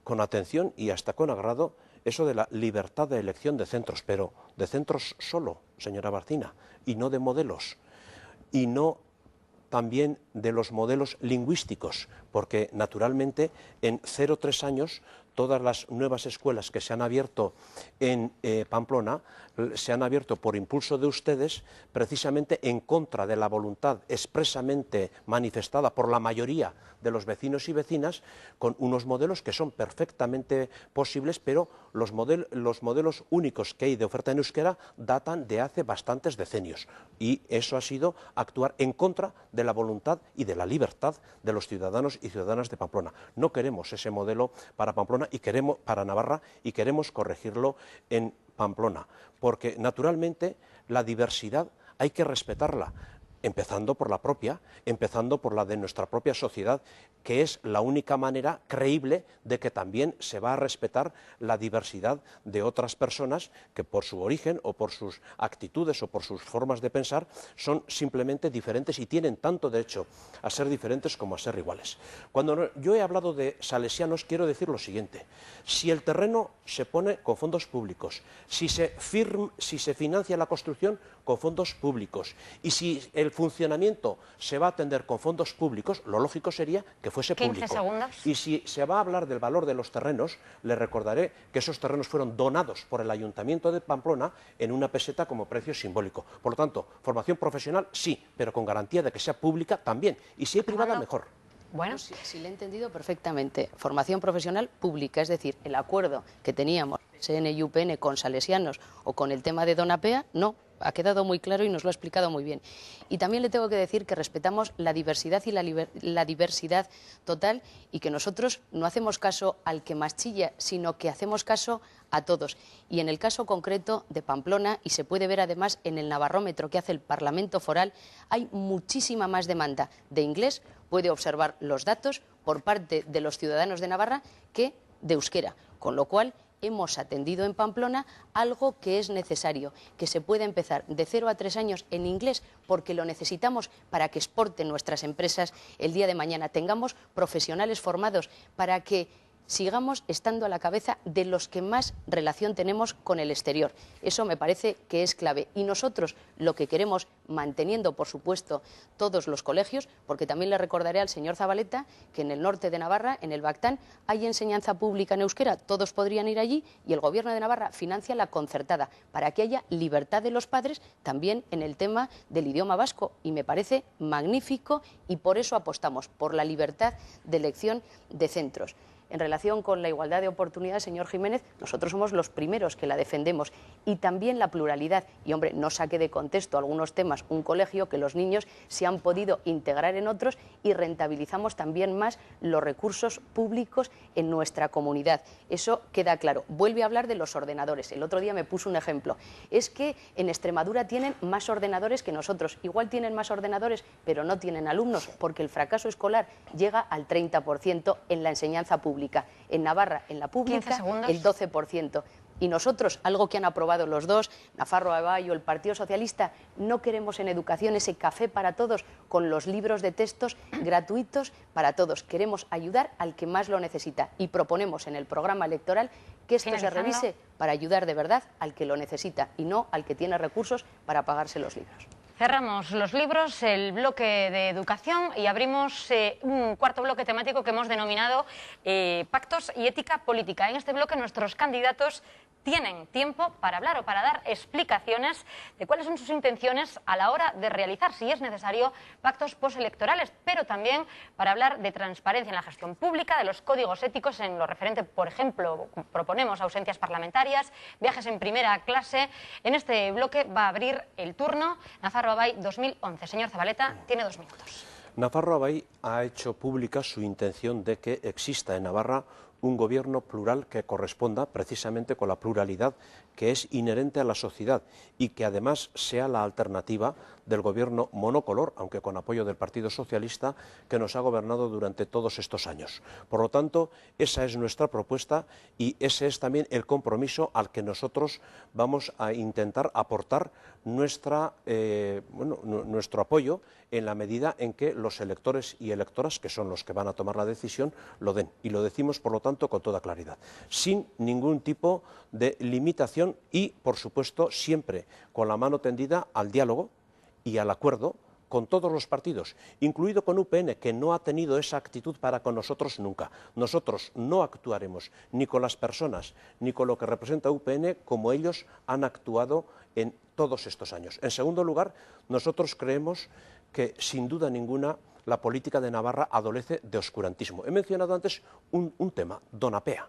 con atención y hasta con agrado eso de la libertad de elección de centros, pero de centros solo, señora Barcina, y no de modelos, y no también de los modelos lingüísticos, porque naturalmente en 0-3 años todas las nuevas escuelas que se han abierto en Pamplona se han abierto por impulso de ustedes, precisamente en contra de la voluntad expresamente manifestada por la mayoría de los vecinos y vecinas, con unos modelos que son perfectamente posibles, pero los modelos únicos que hay de oferta en euskera datan de hace bastantes decenios, y eso ha sido actuar en contra de la voluntad y de la libertad de los ciudadanos y ciudadanas de Pamplona. No queremos ese modelo para Pamplona y queremos para Navarra, y queremos corregirlo en Pamplona, porque naturalmente la diversidad hay que respetarla, empezando por la propia, empezando por la de nuestra propia sociedad, que es la única manera creíble de que también se va a respetar la diversidad de otras personas que por su origen o por sus actitudes o por sus formas de pensar son simplemente diferentes y tienen tanto derecho a ser diferentes como a ser iguales. Cuando yo he hablado de salesianos, quiero decir lo siguiente: si el terreno se pone con fondos públicos, si se financia la construcción con fondos públicos, y si el funcionamiento se va a atender con fondos públicos, lo lógico sería que fuese 15 público. segundos. Y si se va a hablar del valor de los terrenos, le recordaré que esos terrenos fueron donados por el Ayuntamiento de Pamplona en una peseta como precio simbólico. Por lo tanto, formación profesional sí, pero con garantía de que sea pública también. Y si hay privada, mejor. Bueno, Si le he entendido perfectamente, formación profesional pública, es decir, el acuerdo que teníamos PSN y UPN con salesianos o con el tema de Donapea, no, ha quedado muy claro y nos lo ha explicado muy bien. Y también le tengo que decir que respetamos la diversidad y la diversidad total, y que nosotros no hacemos caso al que más chilla, sino que hacemos caso a todos. Y en el caso concreto de Pamplona, y se puede ver además en el navarrómetro que hace el Parlamento Foral, hay muchísima más demanda de inglés, puede observar los datos, por parte de los ciudadanos de Navarra que de euskera, con lo cual hemos atendido en Pamplona algo que es necesario, que se pueda empezar de 0 a 3 años en inglés, porque lo necesitamos para que exporten nuestras empresas el día de mañana, tengamos profesionales formados para que sigamos estando a la cabeza de los que más relación tenemos con el exterior. Eso me parece que es clave. Y nosotros lo que queremos, manteniendo, por supuesto, todos los colegios, porque también le recordaré al señor Zabaleta que en el norte de Navarra, en el Bactán, hay enseñanza pública en euskera, todos podrían ir allí, y el Gobierno de Navarra financia la concertada, para que haya libertad de los padres también en el tema del idioma vasco. Y me parece magnífico, y por eso apostamos por la libertad de elección de centros. En relación con la igualdad de oportunidades, señor Jiménez, nosotros somos los primeros que la defendemos, y también la pluralidad. Y, hombre, no saque de contexto algunos temas, un colegio que los niños se han podido integrar en otros, y rentabilizamos también más los recursos públicos en nuestra comunidad. Eso queda claro. Vuelve a hablar de los ordenadores. El otro día me puso un ejemplo. Es que en Extremadura tienen más ordenadores que nosotros. Igual tienen más ordenadores, pero no tienen alumnos, porque el fracaso escolar llega al 30% en la enseñanza pública. En Navarra, en la pública, el 12%. Y nosotros, algo que han aprobado los dos, Nafarroa Bai o el Partido Socialista, no queremos en educación ese café para todos con los libros de textos gratuitos para todos. Queremos ayudar al que más lo necesita, y proponemos en el programa electoral que esto se revise para ayudar de verdad al que lo necesita y no al que tiene recursos para pagarse los libros. Cerramos los libros, el bloque de educación, y abrimos un cuarto bloque temático que hemos denominado Pactos y Ética Política. En este bloque nuestros candidatos tienen tiempo para hablar o para dar explicaciones de cuáles son sus intenciones a la hora de realizar, si es necesario, pactos postelectorales, pero también para hablar de transparencia en la gestión pública, de los códigos éticos en lo referente, por ejemplo, proponemos ausencias parlamentarias, viajes en primera clase. En este bloque va a abrir el turno Nafarroa Bai 2011. Señor Zabaleta, tiene 2 minutos. Nafarroa Bai ha hecho pública su intención de que exista en Navarra un gobierno plural que corresponda precisamente con la pluralidad que es inherente a la sociedad, y que además sea la alternativa del gobierno monocolor, aunque con apoyo del Partido Socialista, que nos ha gobernado durante todos estos años. Por lo tanto, esa es nuestra propuesta, y ese es también el compromiso al que nosotros vamos a intentar aportar nuestro apoyo, en la medida en que los electores y electoras, que son los que van a tomar la decisión, lo den. Y lo decimos, por lo tanto, con toda claridad, sin ningún tipo de limitación y, por supuesto, siempre con la mano tendida al diálogo y al acuerdo con todos los partidos, incluido con UPN, que no ha tenido esa actitud para con nosotros nunca. Nosotros no actuaremos ni con las personas ni con lo que representa UPN como ellos han actuado en todos estos años. En segundo lugar, nosotros creemos que, sin duda ninguna, la política de Navarra adolece de oscurantismo. He mencionado antes un tema, Donapea.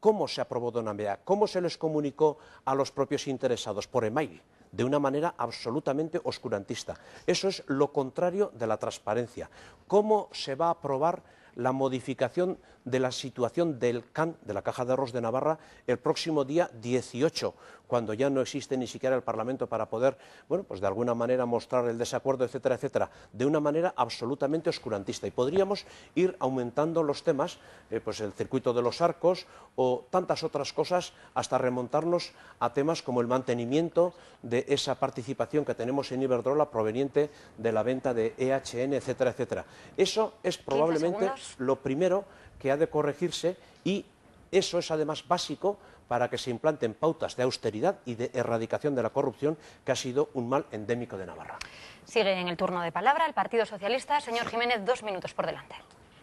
¿Cómo se aprobó Donapea? ¿Cómo se les comunicó a los propios interesados? Por email, de una manera absolutamente oscurantista. Eso es lo contrario de la transparencia. ¿Cómo se va a aprobar la modificación de la situación del CAN, de la Caja de Ahorros de Navarra, el próximo día 18, cuando ya no existe ni siquiera el Parlamento para poder, bueno, pues de alguna manera mostrar el desacuerdo, etcétera, etcétera, de una manera absolutamente oscurantista? Y podríamos ir aumentando los temas, pues el circuito de los arcos o tantas otras cosas, hasta remontarnos a temas como el mantenimiento de esa participación que tenemos en Iberdrola proveniente de la venta de EHN, etcétera, etcétera. Eso es probablemente lo primero que ha de corregirse, y eso es además básico para que se implanten pautas de austeridad y de erradicación de la corrupción, que ha sido un mal endémico de Navarra. Sigue en el turno de palabra el Partido Socialista. Señor Jiménez, 2 minutos por delante.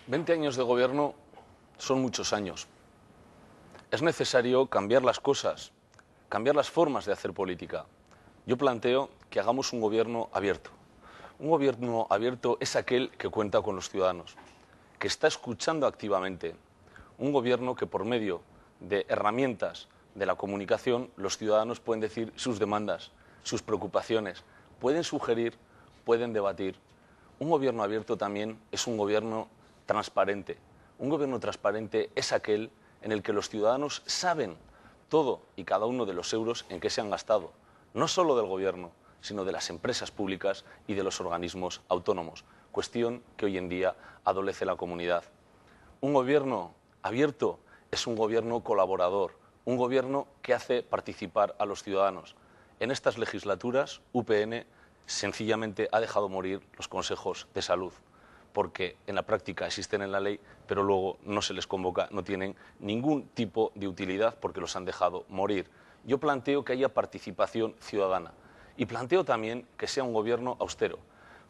20 años de gobierno son muchos años. Es necesario cambiar las cosas, cambiar las formas de hacer política. Yo planteo que hagamos un gobierno abierto. Un gobierno abierto es aquel que cuenta con los ciudadanos, que está escuchando activamente. Un gobierno que, por medio de herramientas de la comunicación, los ciudadanos pueden decir sus demandas, sus preocupaciones, pueden sugerir, pueden debatir. Un gobierno abierto también es un gobierno transparente. Un gobierno transparente es aquel en el que los ciudadanos saben todo y cada uno de los euros en que se han gastado, no solo del gobierno, sino de las empresas públicas y de los organismos autónomos, cuestión que hoy en día adolece la comunidad. Un gobierno abierto es un gobierno colaborador, un gobierno que hace participar a los ciudadanos. En estas legislaturas, UPN sencillamente ha dejado morir los consejos de salud, porque en la práctica existen en la ley, pero luego no se les convoca, no tienen ningún tipo de utilidad porque los han dejado morir. Yo planteo que haya participación ciudadana y planteo también que sea un gobierno austero.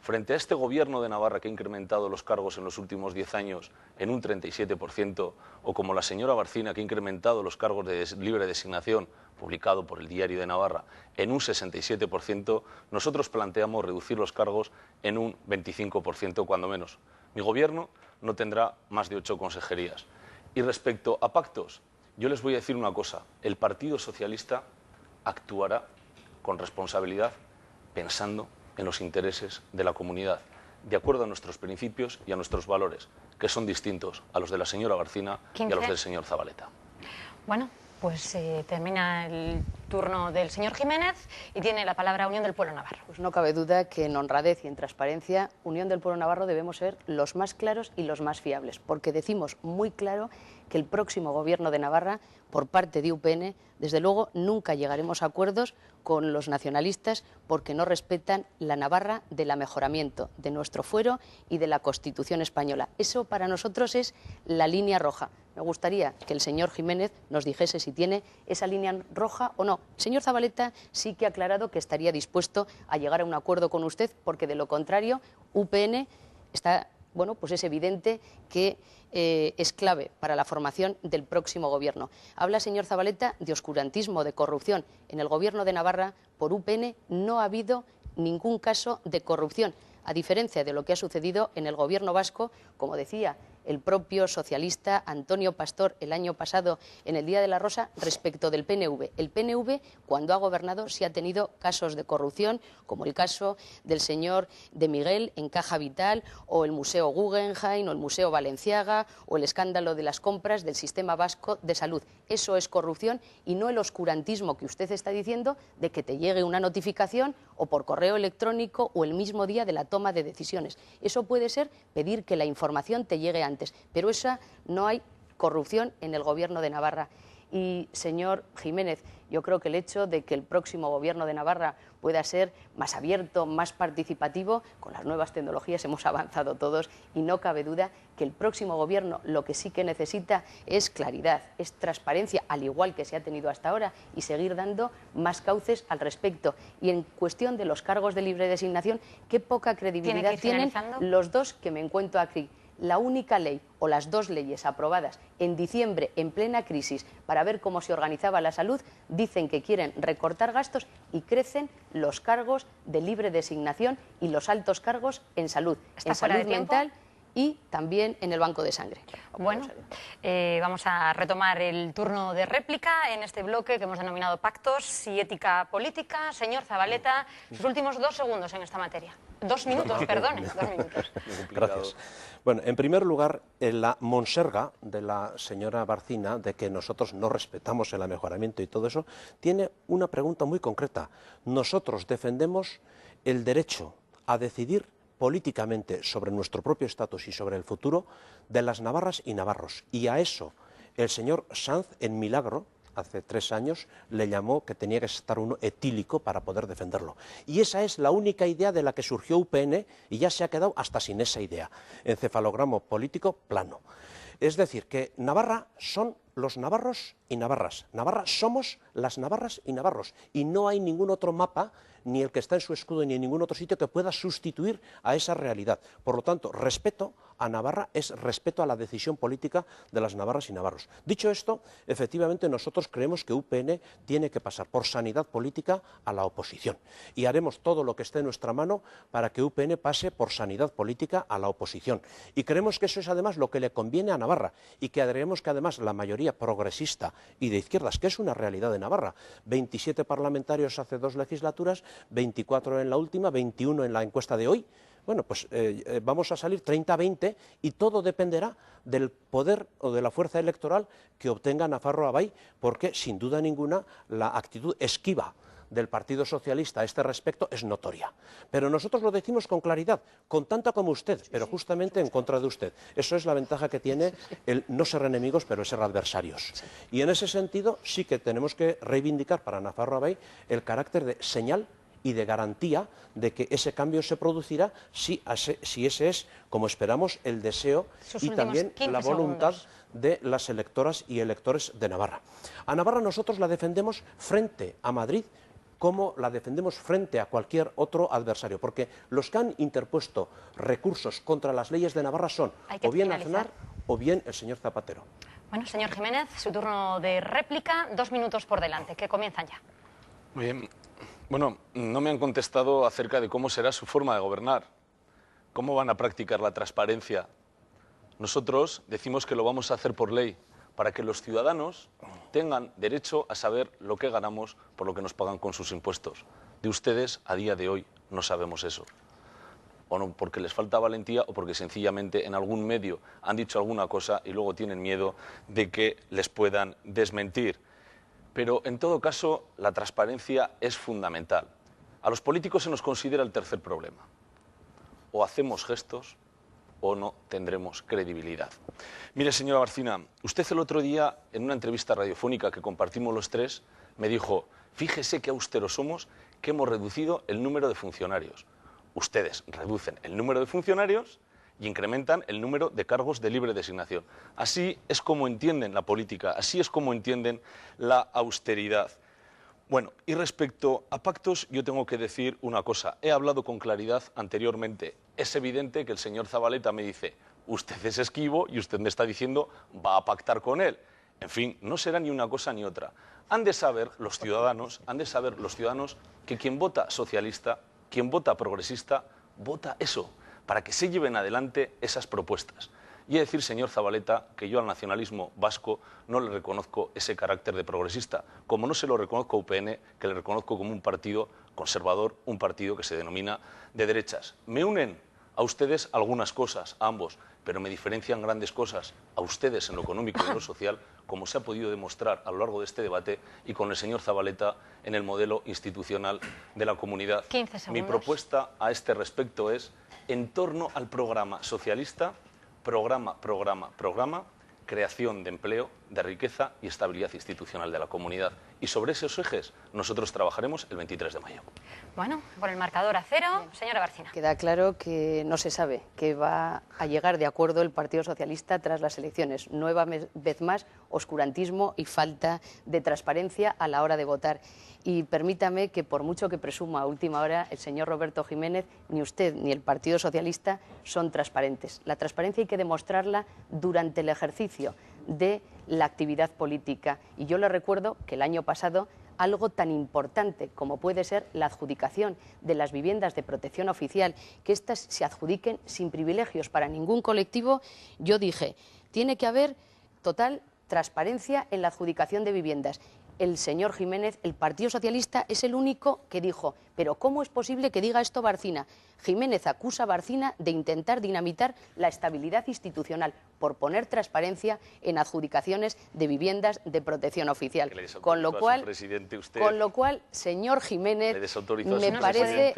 Frente a este gobierno de Navarra, que ha incrementado los cargos en los últimos 10 años en un 37%, o como la señora Barcina, que ha incrementado los cargos de libre designación, publicado por el Diario de Navarra, en un 67%, nosotros planteamos reducir los cargos en un 25%, cuando menos. Mi gobierno no tendrá más de 8 consejerías. Y respecto a pactos, yo les voy a decir una cosa: el Partido Socialista actuará con responsabilidad, pensando en los intereses de la comunidad, de acuerdo a nuestros principios y a nuestros valores, que son distintos a los de la señora Barcina y a los del señor Zabaleta. Bueno, pues termina el turno del señor Jiménez y tiene la palabra Unión del Pueblo Navarro. Pues no cabe duda que en honradez y en transparencia, Unión del Pueblo Navarro debemos ser los más claros y los más fiables, porque decimos muy claro que el próximo gobierno de Navarra, por parte de UPN, desde luego nunca llegaremos a acuerdos con los nacionalistas, porque no respetan la Navarra del amejoramiento de nuestro fuero y de la Constitución española. Eso para nosotros es la línea roja. Me gustaría que el señor Jiménez nos dijese si tiene esa línea roja o no. El señor Zabaleta sí que ha aclarado que estaría dispuesto a llegar a un acuerdo con usted, porque de lo contrario UPN está, bueno, pues es evidente que es clave para la formación del próximo gobierno. Habla, señor Zabaleta, de oscurantismo, de corrupción. En el gobierno de Navarra, por UPN, no ha habido ningún caso de corrupción, a diferencia de lo que ha sucedido en el gobierno vasco, como decía el propio socialista Antonio Pastor el año pasado en el Día de la Rosa respecto del PNV. El PNV, cuando ha gobernado, sí ha tenido casos de corrupción, como el caso del señor de Miguel en Caja Vital, o el Museo Guggenheim, o el Museo Balenciaga, o el escándalo de las compras del Sistema Vasco de Salud. Eso es corrupción y no el oscurantismo que usted está diciendo de que te llegue una notificación o por correo electrónico o el mismo día de la toma de decisiones. Eso puede ser pedir que la información te llegue antes, pero esa no hay corrupción en el gobierno de Navarra. Y, señor Jiménez, Yo creo que el hecho de que el próximo Gobierno de Navarra pueda ser más abierto, más participativo, con las nuevas tecnologías hemos avanzado todos y no cabe duda que el próximo Gobierno lo que sí que necesita es claridad, es transparencia, al igual que se ha tenido hasta ahora, y seguir dando más cauces al respecto. Y en cuestión de los cargos de libre designación, qué poca credibilidad tienen los dos que me encuentro aquí. La única ley o las dos leyes aprobadas en diciembre, en plena crisis, para ver cómo se organizaba la salud, dicen que quieren recortar gastos y crecen los cargos de libre designación y los altos cargos en salud mental y también en el banco de sangre. Bueno, vamos a retomar el turno de réplica en este bloque que hemos denominado Pactos y Ética Política. Señor Zabaleta, sus últimos 2 segundos en esta materia. 2 minutos, perdone, 2 minutos. Gracias. Bueno, en primer lugar, la monserga de la señora Barcina, de que nosotros no respetamos el mejoramiento y todo eso, tiene una pregunta muy concreta. Nosotros defendemos el derecho a decidir políticamente sobre nuestro propio estatus y sobre el futuro de las navarras y navarros. Y a eso el señor Sanz, en Milagro, hace 3 años, le llamó que tenía que estar uno etílico para poder defenderlo. Y esa es la única idea de la que surgió UPN y ya se ha quedado hasta sin esa idea. Encefalograma político plano. Es decir, que Navarra son los navarros y navarras. Navarra somos las navarras y navarros. Y no hay ningún otro mapa, ni el que está en su escudo, ni en ningún otro sitio que pueda sustituir a esa realidad. Por lo tanto, respeto a Navarra es respeto a la decisión política de las navarras y navarros. Dicho esto, efectivamente nosotros creemos que UPN tiene que pasar por sanidad política a la oposición. Y haremos todo lo que esté en nuestra mano para que UPN pase por sanidad política a la oposición. Y creemos que eso es además lo que le conviene a Navarra y que creemos que además la mayoría progresista y de izquierdas, que es una realidad de Navarra, 27 parlamentarios hace 2 legislaturas, 24 en la última, 21 en la encuesta de hoy. Bueno, pues vamos a salir 30-20 y todo dependerá del poder o de la fuerza electoral que obtenga Nafarroa Bai, porque sin duda ninguna la actitud esquiva del Partido Socialista a este respecto es notoria. Pero nosotros lo decimos con claridad, con tanta como usted, pero justamente en contra de usted. Eso es la ventaja que tiene el no ser enemigos, pero ser adversarios. Y en ese sentido sí que tenemos que reivindicar para Nafarroa Bai el carácter de señal y de garantía de que ese cambio se producirá si ese es, como esperamos, el deseo y también la voluntad de las electoras y electores de Navarra. A Navarra nosotros la defendemos frente a Madrid como la defendemos frente a cualquier otro adversario, porque los que han interpuesto recursos contra las leyes de Navarra son o bien Aznar o bien el señor Zapatero. Bueno, señor Jiménez, su turno de réplica, 2 minutos por delante, que comienzan ya. Muy bien. Bueno, no me han contestado acerca de cómo será su forma de gobernar, cómo van a practicar la transparencia. Nosotros decimos que lo vamos a hacer por ley, para que los ciudadanos tengan derecho a saber lo que ganamos por lo que nos pagan con sus impuestos. De ustedes, a día de hoy, no sabemos eso. O no, porque les falta valentía o porque sencillamente en algún medio han dicho alguna cosa y luego tienen miedo de que les puedan desmentir. Pero, en todo caso, la transparencia es fundamental. A los políticos se nos considera el tercer problema. O hacemos gestos o no tendremos credibilidad. Mire, señora Barcina, usted el otro día, en una entrevista radiofónica que compartimos los 3, me dijo, fíjese qué austeros somos, que hemos reducido el número de funcionarios. Ustedes reducen el número de funcionarios y incrementan el número de cargos de libre designación. Así es como entienden la política, así es como entienden la austeridad. Bueno, y respecto a pactos, yo tengo que decir una cosa. He hablado con claridad anteriormente. Es evidente que el señor Zabaleta me dice, usted es esquivo y usted me está diciendo, va a pactar con él. En fin, no será ni una cosa ni otra. Han de saber los ciudadanos que quien vota socialista, quien vota progresista, vota eso, para que se lleven adelante esas propuestas. Y he de decir, señor Zabaleta, que yo al nacionalismo vasco no le reconozco ese carácter de progresista, como no se lo reconozco a UPN, que le reconozco como un partido conservador, un partido que se denomina de derechas. Me unen a ustedes algunas cosas, a ambos, pero me diferencian grandes cosas a ustedes en lo económico y en lo social, como se ha podido demostrar a lo largo de este debate y con el señor Zabaleta en el modelo institucional de la comunidad. 15 segundos. Mi propuesta a este respecto es, en torno al programa socialista, programa, creación de empleo, de riqueza y estabilidad institucional de la comunidad. Y sobre esos ejes nosotros trabajaremos el 23 de mayo. Bueno, con el marcador a 0, señora Barcina. Queda claro que no se sabe que va a llegar de acuerdo el Partido Socialista tras las elecciones. Nueva vez más, oscurantismo y falta de transparencia a la hora de votar. Y permítame que, por mucho que presuma a última hora, el señor Roberto Jiménez, ni usted ni el Partido Socialista son transparentes. La transparencia hay que demostrarla durante el ejercicio de la actividad política. Y yo le recuerdo que el año pasado algo tan importante como puede ser la adjudicación de las viviendas de protección oficial, que éstas se adjudiquen sin privilegios para ningún colectivo, yo dije, tiene que haber total transparencia en la adjudicación de viviendas. El señor Jiménez, el Partido Socialista, es el único que dijo, pero ¿cómo es posible que diga esto Barcina? Jiménez acusa a Barcina de intentar dinamitar la estabilidad institucional por poner transparencia en adjudicaciones de viviendas de protección oficial. Con lo cual, señor Jiménez, me parece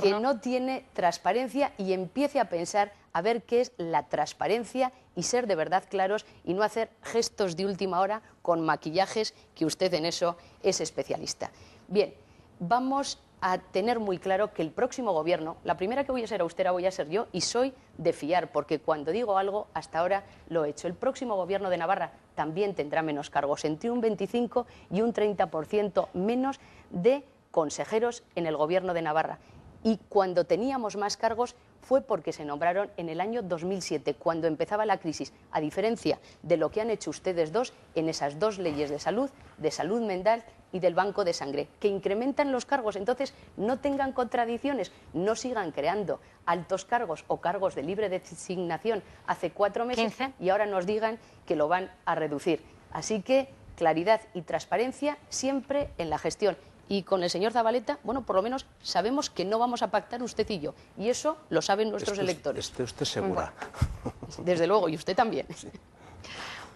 que no tiene transparencia y empiece a pensar a ver qué es la transparencia y ser de verdad claros y no hacer gestos de última hora con maquillajes, que usted en eso es especialista. Bien, vamos a tener muy claro que el próximo gobierno, la primera que voy a ser austera voy a ser yo, y soy de fiar, porque cuando digo algo, hasta ahora lo he hecho. El próximo gobierno de Navarra también tendrá menos cargos, entre un 25 y un 30% menos de consejeros en el gobierno de Navarra. Y cuando teníamos más cargos fue porque se nombraron en el año 2007, cuando empezaba la crisis, a diferencia de lo que han hecho ustedes dos en esas dos leyes de salud mental y del banco de sangre, que incrementan los cargos. Entonces, no tengan contradicciones, no sigan creando altos cargos o cargos de libre designación hace 4 meses 15. Y ahora nos digan que lo van a reducir. Así que claridad y transparencia siempre en la gestión. Y con el señor Zabaleta, bueno, por lo menos sabemos que no vamos a pactar usted y yo. Y eso lo saben nuestros electores. ¿Esté usted segura? Bueno, desde luego, y usted también. Sí.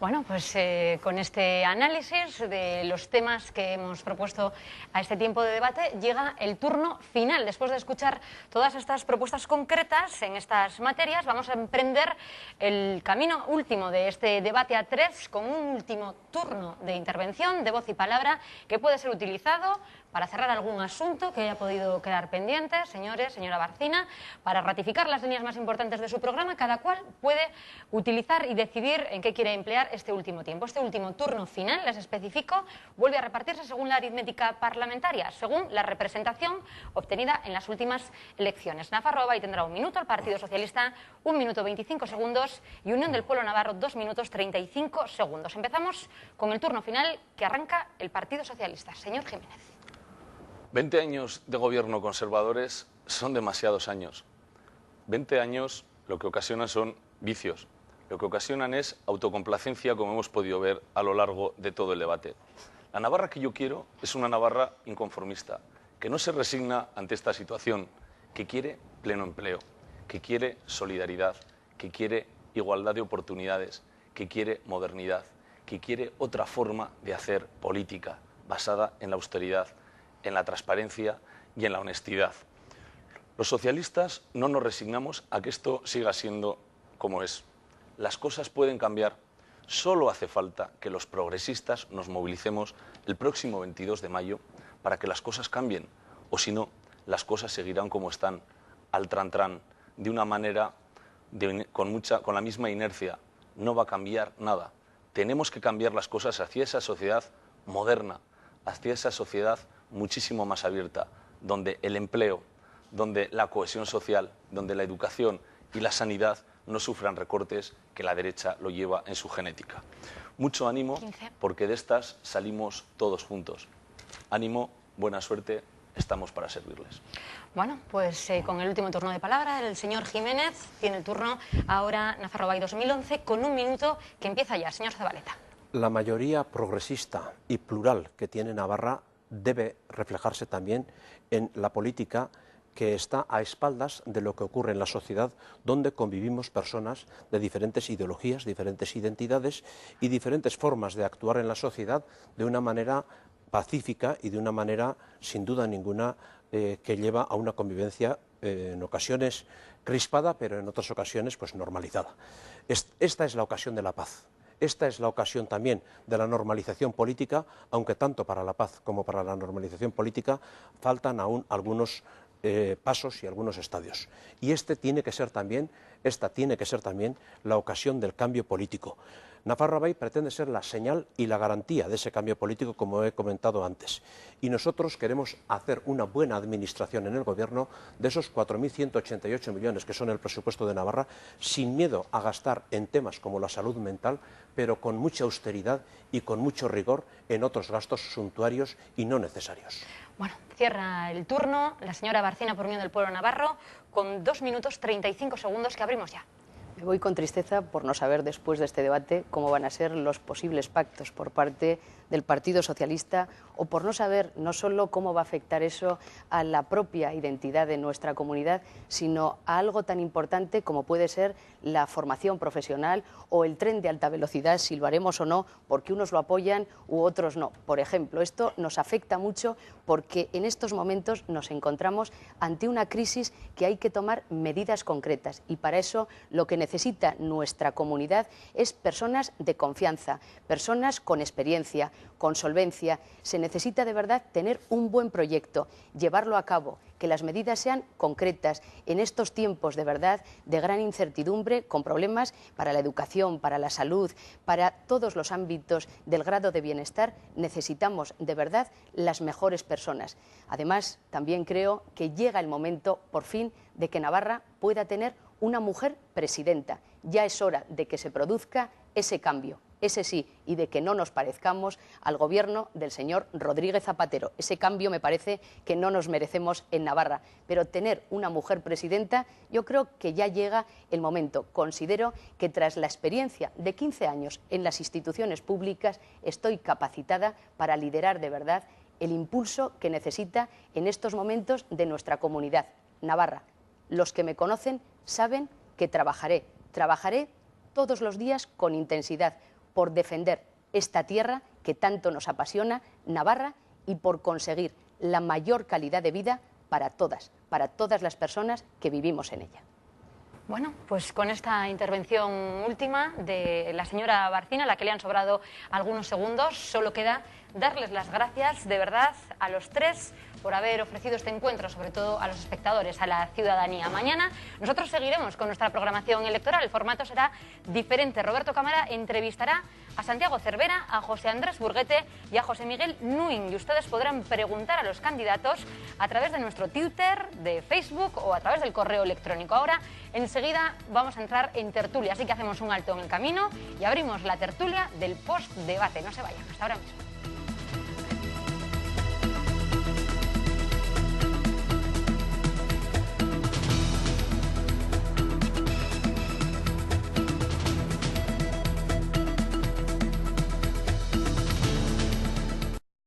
Bueno, pues con este análisis de los temas que hemos propuesto a este tiempo de debate, llega el turno final. Después de escuchar todas estas propuestas concretas en estas materias, vamos a emprender el camino último de este debate a 3 con un último turno de intervención, de voz y palabra, que puede ser utilizado para cerrar algún asunto que haya podido quedar pendiente, señores, señora Barcina, para ratificar las líneas más importantes de su programa. Cada cual puede utilizar y decidir en qué quiere emplear este último tiempo. Este último turno final, les especifico, vuelve a repartirse según la aritmética parlamentaria, según la representación obtenida en las últimas elecciones. Nafarroa Bai tendrá 1 minuto, el Partido Socialista 1 minuto 25 segundos y Unión del Pueblo Navarro 2 minutos 35 segundos. Empezamos con el turno final que arranca el Partido Socialista. Señor Jiménez. 20 años de gobierno conservadores son demasiados años. 20 años lo que ocasionan son vicios. Lo que ocasionan es autocomplacencia, como hemos podido ver a lo largo de todo el debate. La Navarra que yo quiero es una Navarra inconformista, que no se resigna ante esta situación, que quiere pleno empleo, que quiere solidaridad, que quiere igualdad de oportunidades, que quiere modernidad, que quiere otra forma de hacer política, basada en la austeridad, en la transparencia y en la honestidad. Los socialistas no nos resignamos a que esto siga siendo como es. Las cosas pueden cambiar. Solo hace falta que los progresistas nos movilicemos el próximo 22 de mayo para que las cosas cambien. O si no, las cosas seguirán como están, al trantrán, de una manera con la misma inercia. No va a cambiar nada. Tenemos que cambiar las cosas hacia esa sociedad moderna, hacia esa sociedad muchísimo más abierta, donde el empleo, donde la cohesión social, donde la educación y la sanidad no sufran recortes que la derecha lo lleva en su genética. Mucho ánimo, porque de estas salimos todos juntos. Ánimo, buena suerte, estamos para servirles. Bueno, pues con el último turno de palabra, el señor Jiménez tiene el turno ahora Nafarroa Bai 2011 con 1 minuto que empieza ya. Señor Zabaleta. La mayoría progresista y plural que tiene Navarra debe reflejarse también en la política que está a espaldas de lo que ocurre en la sociedad, donde convivimos personas de diferentes ideologías, diferentes identidades y diferentes formas de actuar en la sociedad de una manera pacífica y de una manera, sin duda ninguna, que lleva a una convivencia en ocasiones crispada, pero en otras ocasiones pues normalizada. Esta es la ocasión de la paz. Esta es la ocasión también de la normalización política, aunque tanto para la paz como para la normalización política faltan aún algunos pasos y algunos estadios. Y esta tiene que ser también la ocasión del cambio político. Nafarroa Bai pretende ser la señal y la garantía de ese cambio político, como he comentado antes. Y nosotros queremos hacer una buena administración en el Gobierno de esos 4.188 millones que son el presupuesto de Navarra, sin miedo a gastar en temas como la salud mental, pero con mucha austeridad y con mucho rigor en otros gastos suntuarios y no necesarios. Bueno, cierra el turno la señora Barcina por Unión del Pueblo Navarro con 2 minutos 35 segundos que abrimos ya. Me voy con tristeza por no saber después de este debate cómo van a ser los posibles pactos por parte del Partido Socialista o por no saber no solo cómo va a afectar eso a la propia identidad de nuestra comunidad, sino a algo tan importante como puede ser la formación profesional o el tren de alta velocidad, si lo haremos o no, porque unos lo apoyan u otros no. Por ejemplo, esto nos afecta mucho porque en estos momentos nos encontramos ante una crisis que hay que tomar medidas concretas y para eso lo que necesita nuestra comunidad es personas de confianza, personas con experiencia, con solvencia. Se necesita de verdad tener un buen proyecto, llevarlo a cabo, que las medidas sean concretas en estos tiempos de verdad de gran incertidumbre, con problemas para la educación, para la salud, para todos los ámbitos del grado de bienestar. Necesitamos de verdad las mejores personas. Además, también creo que llega el momento, por fin, de que Navarra pueda tener una mujer presidenta. Ya es hora de que se produzca ese cambio, ese sí, y de que no nos parezcamos al gobierno del señor Rodríguez Zapatero. Ese cambio me parece que no nos merecemos en Navarra, pero tener una mujer presidenta, yo creo que ya llega el momento. Considero que tras la experiencia de 15 años en las instituciones públicas, estoy capacitada para liderar de verdad el impulso que necesita en estos momentos de nuestra comunidad, Navarra. Los que me conocen saben que trabajaré todos los días con intensidad por defender esta tierra que tanto nos apasiona, Navarra, y por conseguir la mayor calidad de vida para todas las personas que vivimos en ella. Bueno, pues con esta intervención última de la señora Barcina, a la que le han sobrado algunos segundos, solo queda darles las gracias de verdad a los tres por haber ofrecido este encuentro, sobre todo a los espectadores, a la ciudadanía. Mañana nosotros seguiremos con nuestra programación electoral. El formato será diferente. Roberto Cámara entrevistará a Santiago Cervera, a José Andrés Burguete y a José Miguel Nuin. Y ustedes podrán preguntar a los candidatos a través de nuestro Twitter, de Facebook o a través del correo electrónico. Ahora, enseguida, vamos a entrar en tertulia. Así que hacemos un alto en el camino y abrimos la tertulia del post-debate. No se vayan. Hasta ahora mismo.